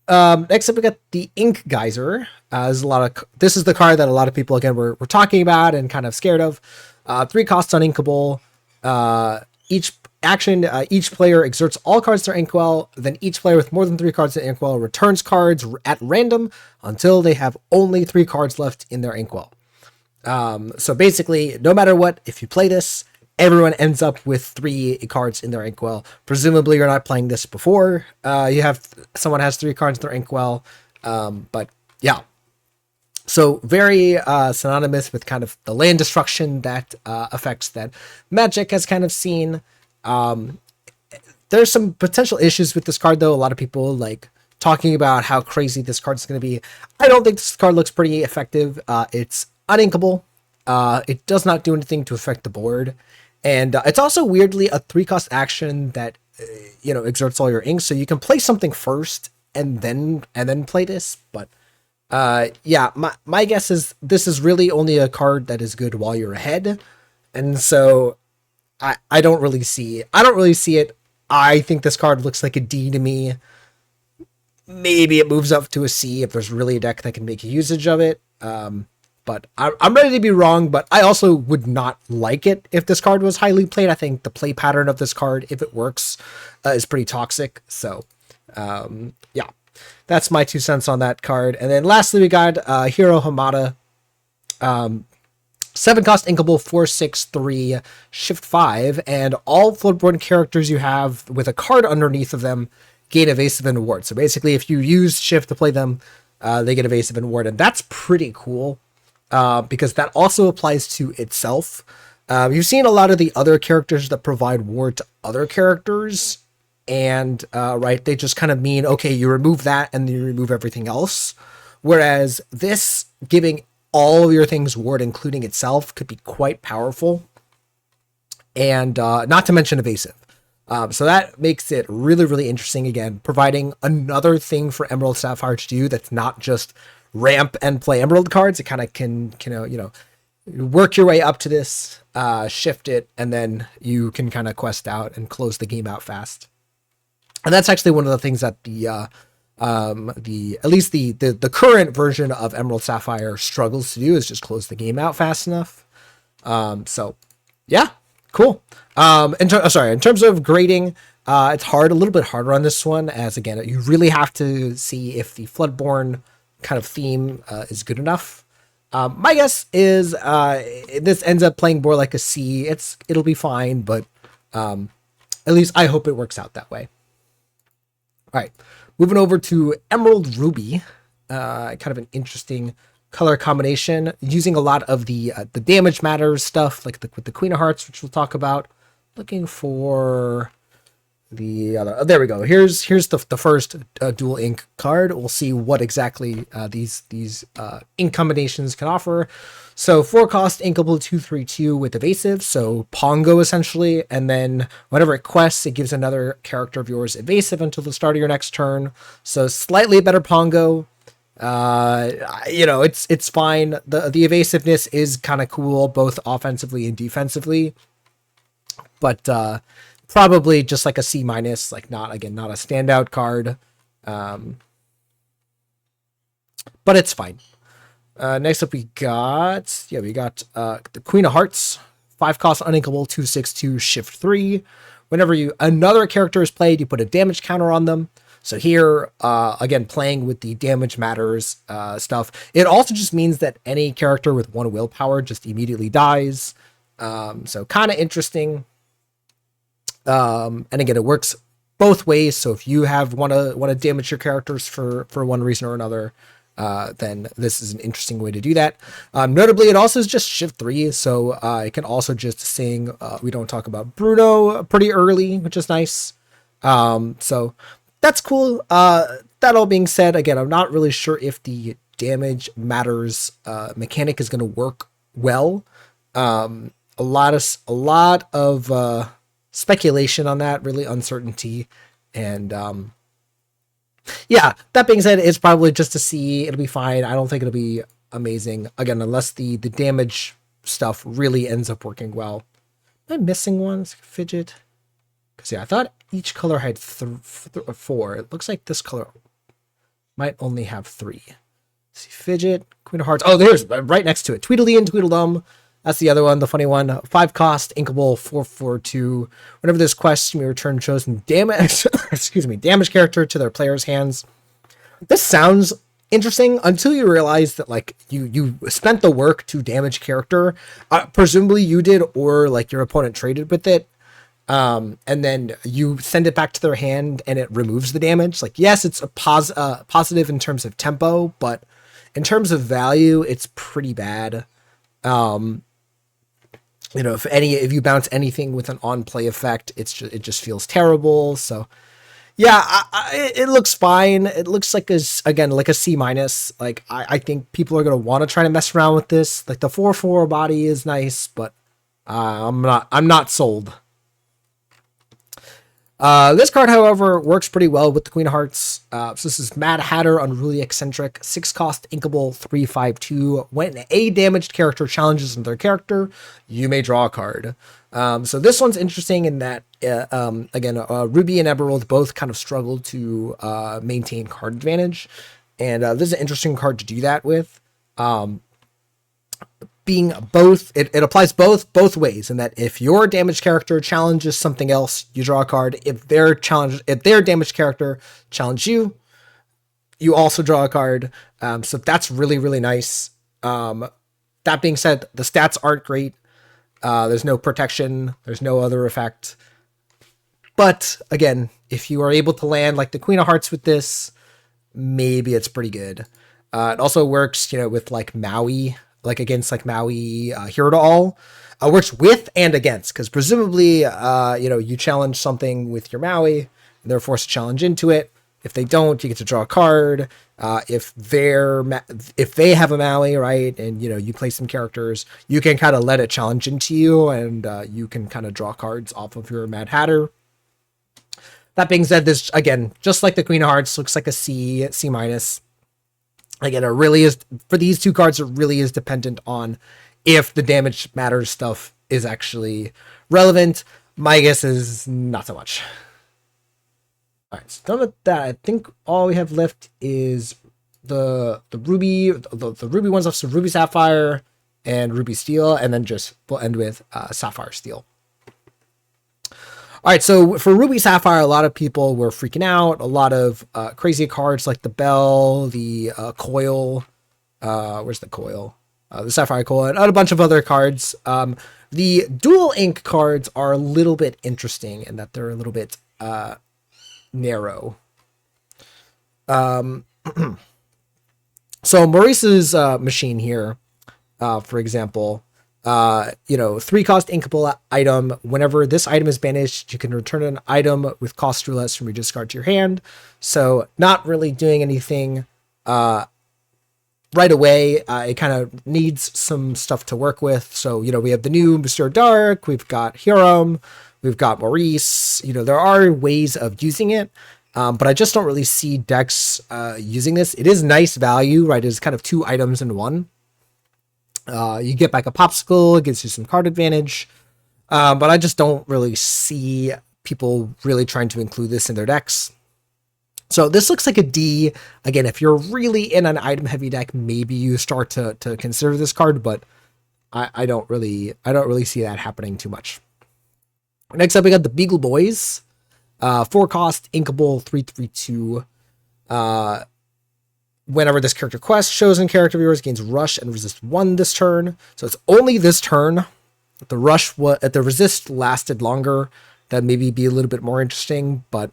Next up, we got the Ink Geyser. This is the card that a lot of people, again, were talking about and kind of scared of. 3 costs uninkable. Each player exerts all cards to their inkwell. Then each player with more than 3 cards in their inkwell returns cards at random until they have only 3 cards left in their inkwell. So basically, no matter what, if you play this, everyone ends up with 3 cards in their inkwell. Presumably, you're not playing this before someone has 3 cards in their inkwell. But yeah. So very synonymous with kind of the land destruction that effects that Magic has kind of seen. There's some potential issues with this card, though. A lot of people like talking about how crazy this card is going to be. I don't think this card looks pretty effective. It's uninkable. It does not do anything to affect the board. And it's also weirdly a 3-cost action that, exerts all your inks. So you can play something first and then play this. But yeah, my guess is this is really only a card that is good while you're ahead. And so I don't really see it. I think this card looks like a D to me. Maybe it moves up to a C if there's really a deck that can make usage of it. But I'm ready to be wrong, but I also would not like it if this card was highly played. I think the play pattern of this card, if it works, is pretty toxic. So, yeah, that's my 2 cents on that card. And then lastly, we got Hiro Hamada. 7 cost inkable, 4/6/3, shift 5, and all Floodborn characters you have with a card underneath of them gain evasive and ward. So basically, if you use shift to play them, they get evasive and ward, and that's pretty cool. Because that also applies to itself. You've seen a lot of the other characters that provide ward to other characters, and right, they just kind of mean, okay, you remove that and you remove everything else. Whereas this giving all of your things ward, including itself, could be quite powerful. And not to mention evasive. So that makes it really, really interesting. Again, providing another thing for Emerald Sapphire to do that's not just ramp and play Emerald cards. It kind of can work your way up to this, shift it, and then you can kind of quest out and close the game out fast. And that's actually one of the things that the current version of Emerald Sapphire struggles to do, is just close the game out fast enough. So yeah. Cool. In terms of grading, it's a little bit harder on this one, as again, you really have to see if the Floodborn kind of theme is good enough. My guess is this ends up playing more like a C. It'll be fine, but at least I hope it works out that way. All right, moving over to Emerald Ruby, kind of an interesting color combination, using a lot of the damage matters stuff, like with the Queen of Hearts, which we'll talk about. Looking for the other. Oh, there we go. Here's the first dual ink card. We'll see what exactly these ink combinations can offer. So 4-cost inkable 2/3/2 with evasive, so Pongo essentially, and then whenever it quests, it gives another character of yours evasive until the start of your next turn. So slightly better Pongo. It's fine. The evasiveness is kind of cool, both offensively and defensively, but probably just like a C-, like not a standout card. But it's fine. Next up we got the Queen of Hearts, 5-cost uninkable 2/6/2 shift 3. Whenever another character is played, you put a damage counter on them. So here, again, playing with the damage matters stuff. It also just means that any character with 1 willpower just immediately dies. So kind of interesting. And again, it works both ways. So if you want to damage your characters for one reason or another, then this is an interesting way to do that. Notably, it also is just shift 3. So it can also just sing. We don't talk about Bruno pretty early, which is nice. So that's cool. That all being said, again, I'm not really sure if the damage matters mechanic is going to work well. A lot of speculation on that, really uncertainty, and that being said, it's probably just a C. It'll be fine. I don't think it'll be amazing, again, unless the damage stuff really ends up working well. Am I missing one? Fidget, because I thought each color had 4. It looks like this color might only have 3. Let's see, Fidget, Queen of Hearts. Oh, there's right next to it, Tweedledee and Tweedledum. That's the other one, the funny one. 5-cost inkable 4/4/2. Whenever this quest, you may return chosen damage damage character to their player's hands. This sounds interesting until you realize that like you spent the work to damage character. Presumably you did, or like your opponent traded with it. And then you send it back to their hand and it removes the damage. Like, yes, it's a positive in terms of tempo, but in terms of value, it's pretty bad. If you bounce anything with an on-play effect, it just feels terrible. So yeah, it looks fine. It looks like like a C-. Like I think people are going to want to try to mess around with this. Like the 4/4 body is nice, but I'm not sold. This card, however, works pretty well with the Queen of Hearts. So this is Mad Hatter, Unruly Eccentric, 6-cost inkable 3/5/2. When a damaged character challenges another character, you may draw a card. So this one's interesting in that, Ruby and Emerald both kind of struggle to maintain card advantage. And this is an interesting card to do that with. Being both, it applies both ways, in that if your damaged character challenges something else, you draw a card. If their damaged character challenge you, you also draw a card. So that's really, really nice. That being said, the stats aren't great. There's no protection. There's no other effect. But again, if you are able to land like the Queen of Hearts with this, maybe it's pretty good. It also works, with like Maui. Like against like Maui, Hero to All, works with and against, because presumably, you challenge something with your Maui, and they're forced to challenge into it. If they don't, you get to draw a card. If they have a Maui, right, and you play some characters, you can kind of let it challenge into you, and you can kind of draw cards off of your Mad Hatter. That being said, this again, just like the Queen of Hearts, looks like a C minus. Again, it really is for these two cards. It really is dependent on if the damage matters stuff is actually relevant. My guess is not so much. All right, so done with that. I think all we have left is the ruby, the ruby ones left. So ruby sapphire and ruby steel, and then just we'll end with sapphire steel. All right, so for ruby sapphire, a lot of people were freaking out. A lot of crazy cards like the bell, the coil. Where's the coil? The sapphire coil, and a bunch of other cards. The dual ink cards are a little bit interesting in that they're a little bit narrow. So Maurice's machine here, for example, 3-cost inkable item. Whenever this item is banished, you can return an item with cost 2 less from your discard to your hand. So not really doing anything right away. It kind of needs some stuff to work with. So, we have the new Mr. Dark, we've got Hiram, we've got Maurice. There are ways of using it, but I just don't really see decks using this. It is nice value, right? It's kind of 2 items in one. You get back a popsicle, it gives you some card advantage, but I just don't really see people really trying to include this in their decks. So this looks like a D. Again, if you're really in an item heavy deck, maybe you start to consider this card, but I don't really see that happening too much. Next up, we got the Beagle Boys, 4-cost inkable 3/3/2. Whenever this character quest shows in character of yours, gains rush and resist 1 this turn. So it's only this turn. If the resist lasted longer, that maybe be a little bit more interesting, but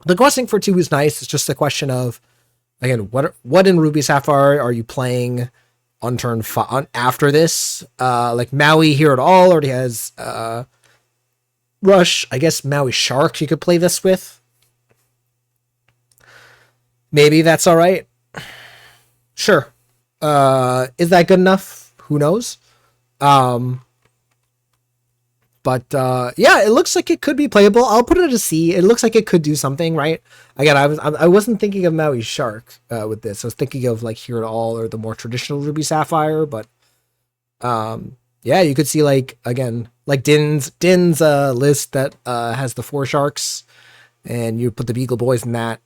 the questing for 2 is nice. It's just a question of, again, what in Ruby Sapphire are you playing on turn 5 after this? Like Maui here at all already has Rush. I guess Maui Shark you could play this with. Maybe that's all right. Sure. Is that good enough? Who knows? But yeah, it looks like it could be playable. I'll put it at a C. It looks like it could do something, right? Again, I wasn't thinking of Maui Shark with this. I was thinking of like Here at All or the more traditional Ruby Sapphire. But yeah, you could see like again like Din's list that has the 4 sharks, and you put the Beagle Boys in that.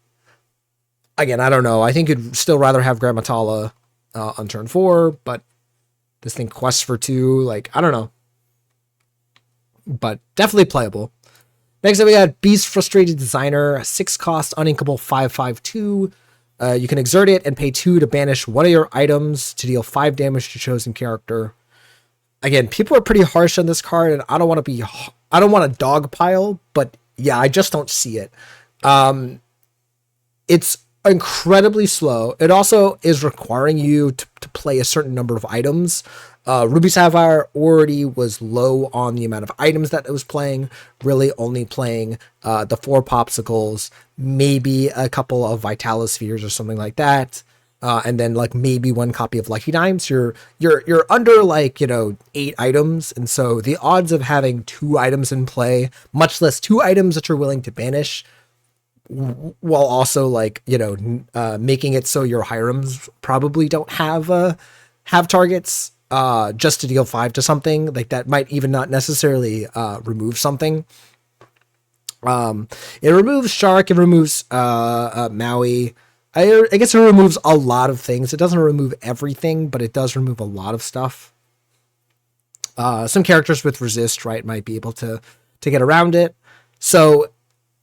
Again, I don't know. I think you'd still rather have Grammatala on turn 4, but this thing quests for 2. Like, I don't know. But definitely playable. Next up, we got Beast Frustrated Designer, 6-cost uninkable 5/5/2. You can exert it and pay 2 to banish one of your items to deal 5 damage to chosen character. Again, people are pretty harsh on this card, and I don't want to dogpile, but yeah, I just don't see it. It's incredibly slow. It also is requiring you to play a certain number of items. Ruby Sapphire already was low on the amount of items that it was playing, really only playing the 4 popsicles, maybe a couple of Vitalospheres or something like that, and then like maybe 1 copy of Lucky Dimes. You're under like 8 items, and so the odds of having 2 items in play, much less 2 items that you're willing to banish, while also like making it so your Hirams probably don't have targets just to deal 5 to something like that might even not necessarily remove something. It removes Shark, it removes Maui. I guess it removes a lot of things. It doesn't remove everything, but it does remove a lot of stuff. Some characters with resist, right, might be able to get around it. So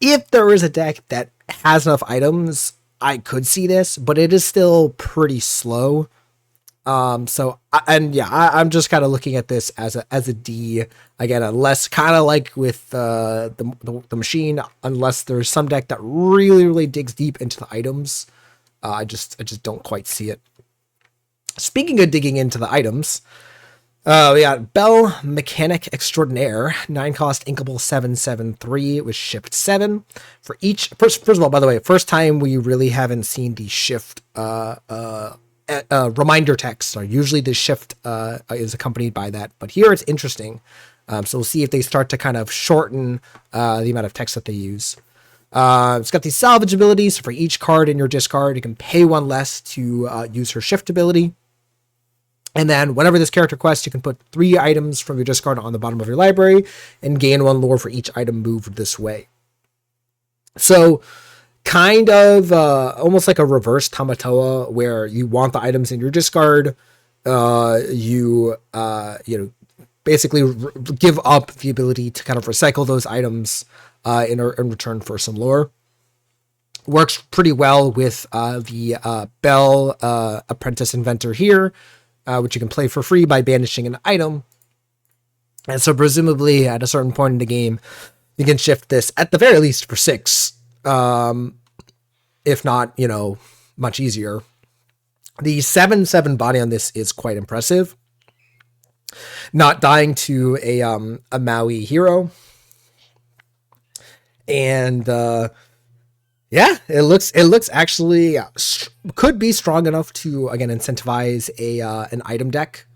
if there is a deck that has enough items, I could see this, but it is still pretty slow. I'm just kind of looking at this as a D again, unless kind of like with the machine, unless there's some deck that really digs deep into the items. I just don't quite see it. Speaking of digging into the items, We got Bell Mechanic Extraordinaire, 9 cost, inkable 773 with shift 7. For each, first of all, by the way, first time we really haven't seen the shift reminder text. So usually the shift is accompanied by that, but here it's interesting. So we'll see if they start to kind of shorten the amount of text that they use. It's got the salvage abilities. So for each card in your discard, you can pay 1 less to use her shift ability. And then whenever this character quests, you can put 3 items from your discard on the bottom of your library and gain 1 lore for each item moved this way. So kind of almost like a reverse Tamatoa, where you want the items in your discard. You basically give up the ability to kind of recycle those items in return for some lore. Works pretty well with the Bell Apprentice Inventor here, which you can play for free by banishing an item. And so presumably at a certain point in the game, you can shift this at the very least for 6. If not, much easier. The 7/7 body on this is quite impressive. Not dying to a Maui hero. And yeah, it looks actually could be strong enough to again incentivize an item deck.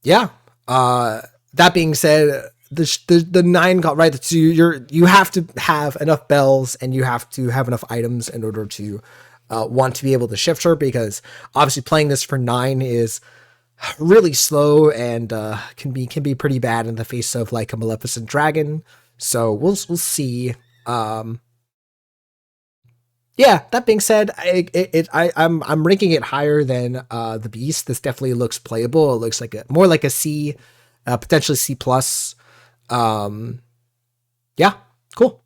Yeah. That being said, the 9 got right. So you have to have enough bells and you have to have enough items in order to want to be able to shift her, because obviously playing this for 9 is really slow and can be pretty bad in the face of like a Maleficent Dragon. So we'll see. Yeah, that being said, I'm ranking it higher than the Beast. This definitely looks playable. It looks like more like a C, potentially C plus. Yeah, cool.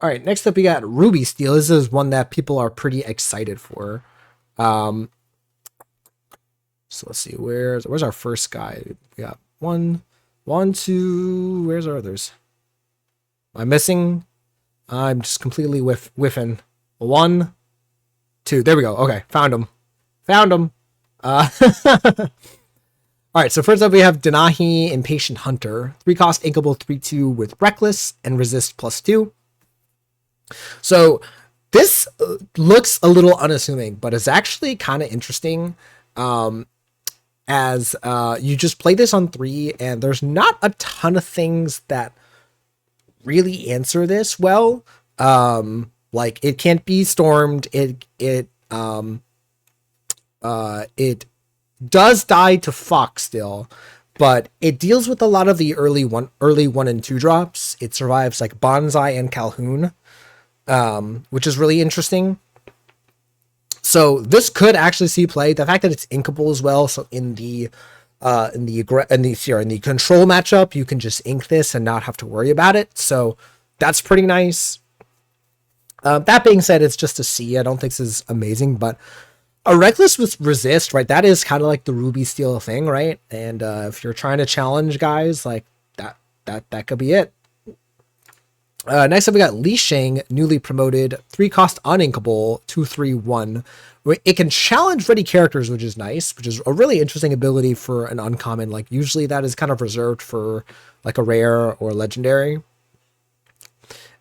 All right, next up we got Ruby Steel. This is one that people are pretty excited for. So let's see, where's our first guy? We got one, 2. Where's our others? Am I missing? I'm just completely whiffing. 1, 2. There we go. Okay, found him. All right, so first up we have Denahi Impatient Hunter. 3 cost, inkable 3/2 with Reckless and Resist +2. So this looks a little unassuming, but it's actually kind of interesting. As you just play this on 3, and there's not a ton of things that really answer this well. Like it can't be stormed. It does die to Fox still, but it deals with a lot of the early 1 and 2 drops. It survives like Bonsai and Calhoun, which is really interesting. So this could actually see play. The fact that it's inkable as well, so in the control matchup, you can just ink this and not have to worry about it. So that's pretty nice. That being said, it's just a C. I don't think this is amazing, but a Reckless with Resist, right? That is kind of like the Ruby Steel thing, right? And if you're trying to challenge guys, like that could be it. Next up, we got Li Sheng, newly promoted, 3 cost uninkable, 2/3/1. It can challenge ready characters, which is nice, which is a really interesting ability for an uncommon. Like usually that is kind of reserved for like a rare or legendary.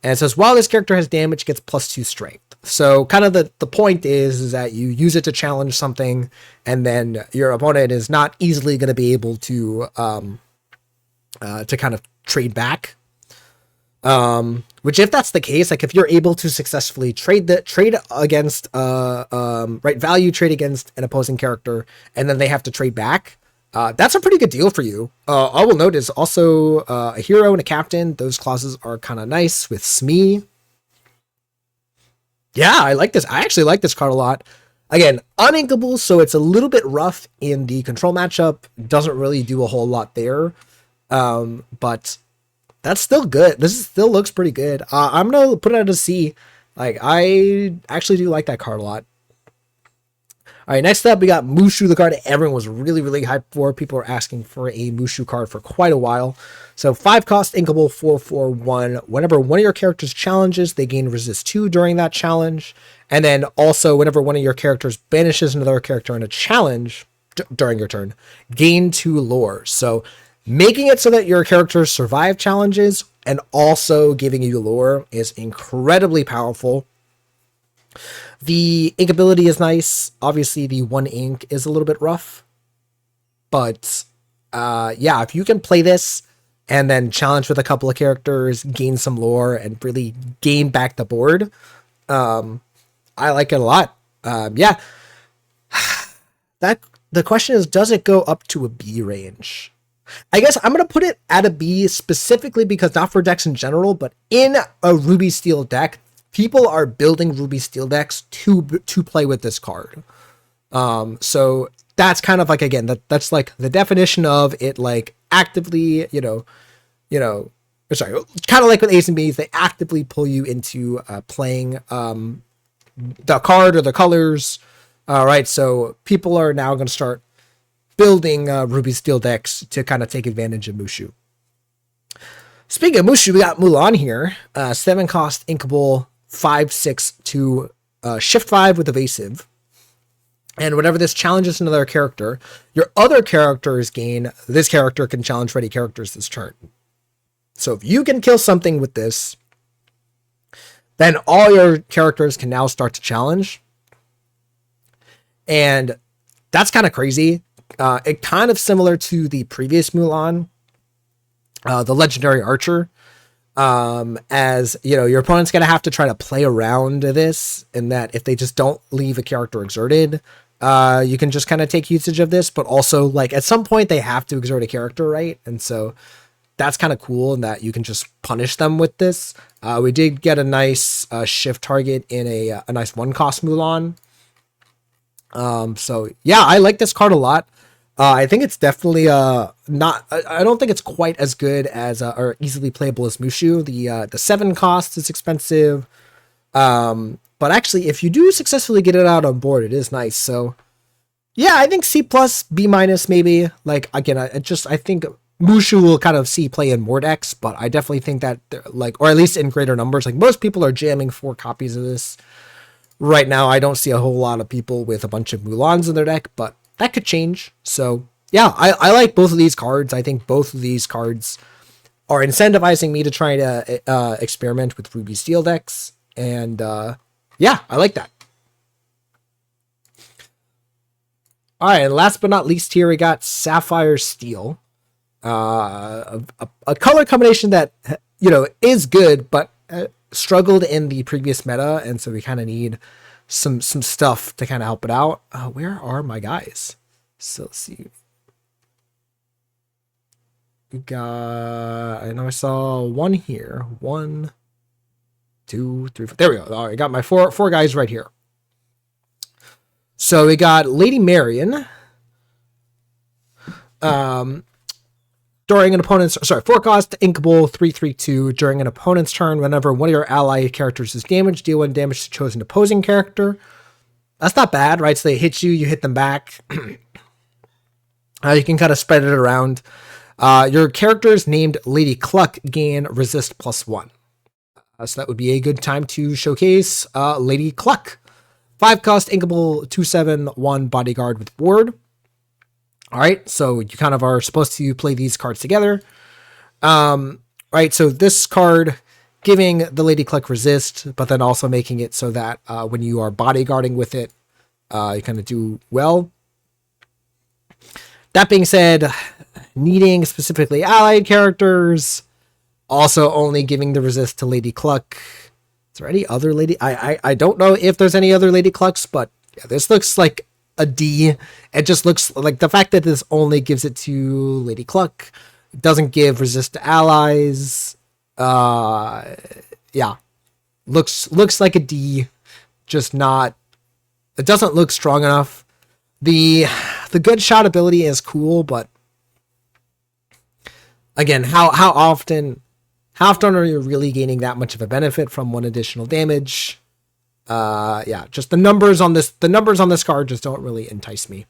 And it says, while this character has damage, it gets +2 strength. So kind of the point is that you use it to challenge something, and then your opponent is not easily going to be able to kind of trade back. Which if that's the case, like if you're able to successfully trade against value trade against an opposing character, and then they have to trade back, that's a pretty good deal for you. I will note is also a hero and a captain. Those clauses are kind of nice with Smee. Yeah, I like this. I actually like this card a lot. Again, uninkable, so it's a little bit rough in the control matchup. Doesn't really do a whole lot there, but that's still good. Still looks pretty good. I'm gonna put it at a C. Like I actually do like that card a lot. All right, next up, we got Mushu, the card everyone was really, really hyped for. People were asking for a Mushu card for quite a while. So 5 cost, inkable, 4/4/1. Whenever one of your characters challenges, they gain resist 2 during that challenge. And then also, whenever one of your characters banishes another character in a challenge during your turn, gain 2 lore. So making it so that your characters survive challenges and also giving you lore is incredibly powerful. The ink ability is nice. Obviously, the 1 ink is a little bit rough. But, yeah, if you can play this and then challenge with a couple of characters, gain some lore, and really gain back the board, I like it a lot. Yeah. The question is, does it go up to a B range? I guess I'm going to put it at a B specifically because not for decks in general, but in a Ruby Steel deck, people are building Ruby Steel decks to play with this card. So that's kind of like, again, that's like the definition of it, like actively, sorry, kind of like with A's and B's, they actively pull you into playing the card or the colors. All right, so people are now going to start building Ruby Steel decks to kind of take advantage of Mushu. Speaking of Mushu, we got Mulan here. 7 cost, inkable, 5/6 shift 5 with evasive. And whenever this challenges another character, your other characters gain. This character can challenge ready characters this turn. So if you can kill something with this, then all your characters can now start to challenge. And that's kind of crazy. It kind of similar to the previous Mulan, the legendary archer. As your opponent's gonna have to try to play around this, and that if they just don't leave a character exerted, you can just kind of take usage of this. But also, like, at some point they have to exert a character, right? And so that's kind of cool in that you can just punish them with this. We did get a nice shift target in a nice 1 cost Mulan. So yeah, I like this card a lot. I think it's definitely not. I don't think it's quite as good as or easily playable as Mushu. The 7 cost is expensive, but actually, if you do successfully get it out on board, it is nice. So yeah, I think C plus, B minus maybe. Like again, I think Mushu will kind of see play in more decks, but I definitely think that or at least in greater numbers. Like most people are jamming 4 copies of this right now. I don't see a whole lot of people with a bunch of Mulans in their deck, but that could change. So yeah, I like both of these cards. I think both of these cards are incentivizing me to try to experiment with Ruby Steel decks. And yeah, I like that. All right, and last but not least here, we got Sapphire Steel. A color combination that, is good, but struggled in the previous meta. And so we kind of need some stuff to kind of help it out. Where are my guys? So let's see. We got, I know I saw one here. 1, 2, 3, 4. There we go. All right, I got my four guys right here. So we got Lady Marion. During an opponent's, 4 cost, inkable, 3/3/2. During an opponent's turn, whenever one of your ally characters is damaged, deal 1 damage to chosen opposing character. That's not bad, right? So they hit you, you hit them back. You can kind of spread it around. Your characters named Lady Cluck gain resist +1. So that would be a good time to showcase Lady Cluck. 5 cost, inkable, 2/7/1 bodyguard with ward. All right, so you kind of are supposed to play these cards together. Right, so this card giving the Lady Cluck resist, but then also making it so that when you are bodyguarding with it, you kind of do well. That being said, needing specifically allied characters, also only giving the resist to Lady Cluck. Is there any other Lady? I don't know if there's any other Lady Clucks, but yeah, this looks like a D. It just looks like the fact that this only gives it to Lady Cluck, doesn't give resist to allies. Yeah, looks like a D, just not. It doesn't look strong enough. The good shot ability is cool, but again, how often are you really gaining that much of a benefit from 1 additional damage? Yeah, just the numbers on this card just don't really entice me.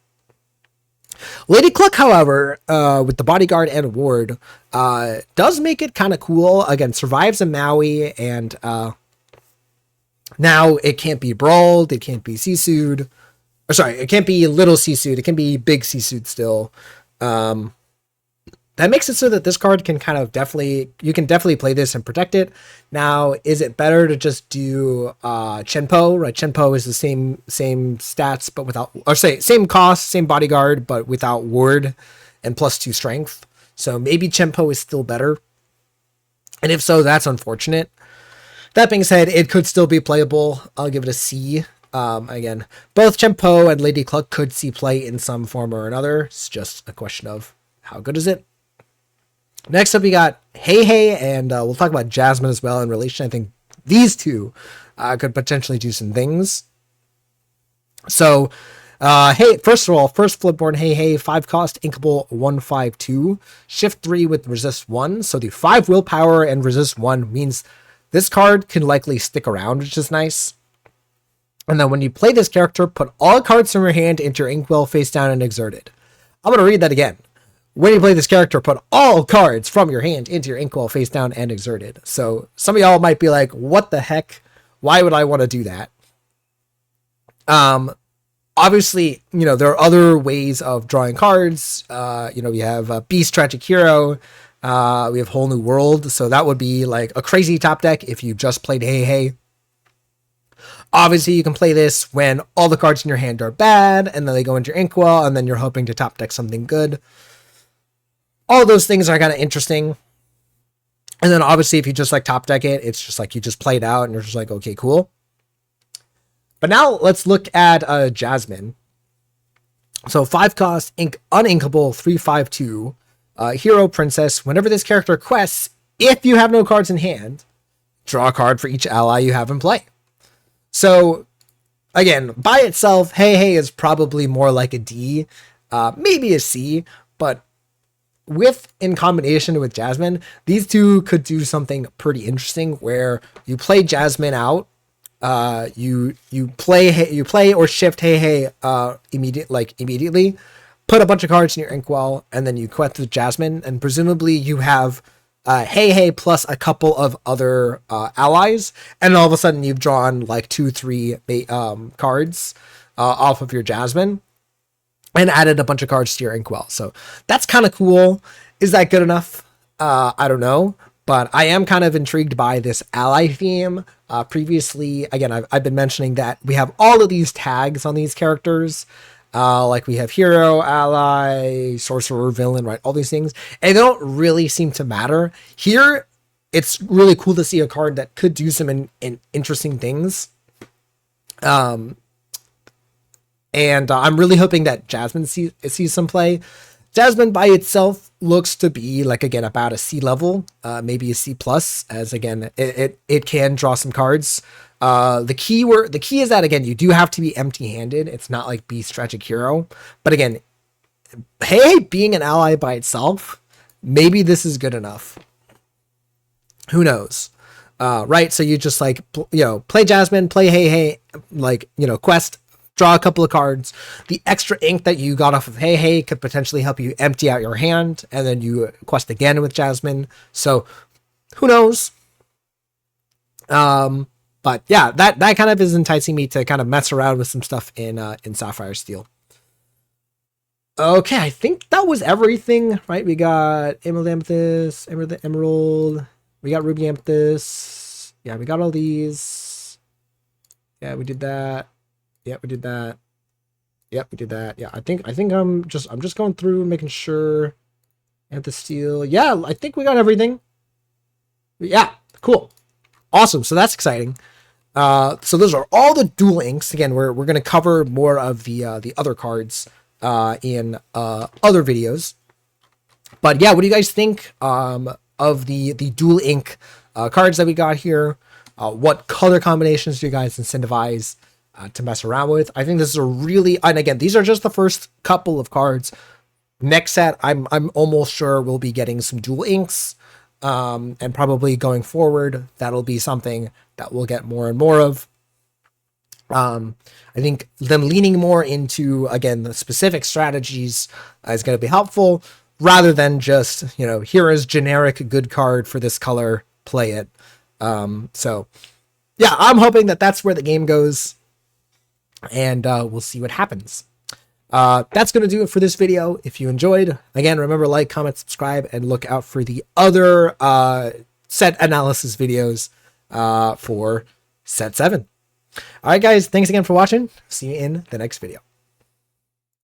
Lady Cluck, however, with the bodyguard and ward, does make it kind of cool. Again, survives a Maui, and now it can't be brawled, it can't be Sisu'd. Or sorry, it can't be little Sisu'd, it can be big Sisu'd still. That makes it so that this card can kind of you can definitely play this and protect it. Now, is it better to just do Chenpo, right? Chenpo is the same stats, but without, or say, same cost, same bodyguard, but without ward and +2 strength. So maybe Chenpo is still better. And if so, that's unfortunate. That being said, it could still be playable. I'll give it a C. Again, both Chenpo and Lady Cluck could see play in some form or another. It's just a question of how good is it. Next up, we got Hey, and we'll talk about Jasmine as well in relation. I think these two could potentially do some things. So, hey, first of all, first Flipboard, Hey, 5 cost, Inkable 1/5/2, shift 3 with resist 1. So the 5 willpower and resist 1 means this card can likely stick around, which is nice. And then when you play this character, put all cards from your hand into your Inkwell face down and exerted. I'm going to read that again. When you play this character, put all cards from your hand into your Inkwell face down and exerted. So some of y'all might be like, what the heck? Why would I want to do that? Obviously, there are other ways of drawing cards. We have Beast Tragic Hero. We have Whole New World. So that would be like a crazy top deck if you just played Hey. Obviously, you can play this when all the cards in your hand are bad, and then they go into your Inkwell, and then you're hoping to top deck something good. All those things are kind of interesting. And then obviously, if you just like top deck it, it's just like you just play it out and you're just like, okay, cool. But now let's look at Jasmine. So 5 cost, uninkable, 3/5/2, Hero Princess. Whenever this character quests, if you have no cards in hand, draw a card for each ally you have in play. So again, by itself, Hey is probably more like a D, maybe a C, but in combination with Jasmine, these two could do something pretty interesting where you play Jasmine out, you play or shift Hey immediately, put a bunch of cards in your Inkwell, and then you quest with Jasmine, and presumably you have Hey plus a couple of other allies, and all of a sudden you've drawn like 2-3 cards off of your Jasmine and added a bunch of cards to your Inkwell. So that's kind of cool. Is that good enough? I don't know, but I am kind of intrigued by this ally theme. Previously, again, I've been mentioning that we have all of these tags on these characters. Like we have hero, ally, sorcerer, villain, right? All these things. And they don't really seem to matter. Here, it's really cool to see a card that could do some interesting things. And I'm really hoping that Jasmine sees some play. Jasmine by itself looks to be like, again, about a C level, maybe a C plus, as again, it can draw some cards. The key is that, again, you do have to be empty handed. It's not like Beast Tragic Hero, but again, Hey being an ally by itself, maybe this is good enough. Who knows? Right. So you just like, play Jasmine, play Hey, quest, draw a couple of cards. The extra ink that you got off of Hey could potentially help you empty out your hand, and then you quest again with Jasmine. So who knows? But yeah, that kind of is enticing me to kind of mess around with some stuff in Sapphire Steel. Okay, I think that was everything, right? We got Emerald Amethyst, Emerald. We got Ruby Amethyst. Yeah, we got all these. Yeah, we did that. Yep, we did that. Yep, we did that. Yeah, I think I'm just going through making sure. Amethyst Steel. Yeah, I think we got everything. Yeah, cool. Awesome. So that's exciting. So those are all the dual inks. Again, we're going to cover more of the other cards in other videos. But yeah, what do you guys think of the dual ink cards that we got here? What color combinations do you guys incentivize to mess around with? I think this is a really, and again, these are just the first couple of cards. Next set, I'm almost sure we'll be getting some dual inks. And probably going forward, that'll be something that we'll get more and more of. I think them leaning more into, again, the specific strategies is going to be helpful, rather than just, here is generic good card for this color, play it. So yeah, I'm hoping that that's where the game goes, and we'll see what happens. That's going to do it for this video. If you enjoyed, again, remember, like, comment, subscribe, and look out for the other set analysis videos for set 7. All right, guys, thanks again for watching. See you in the next video.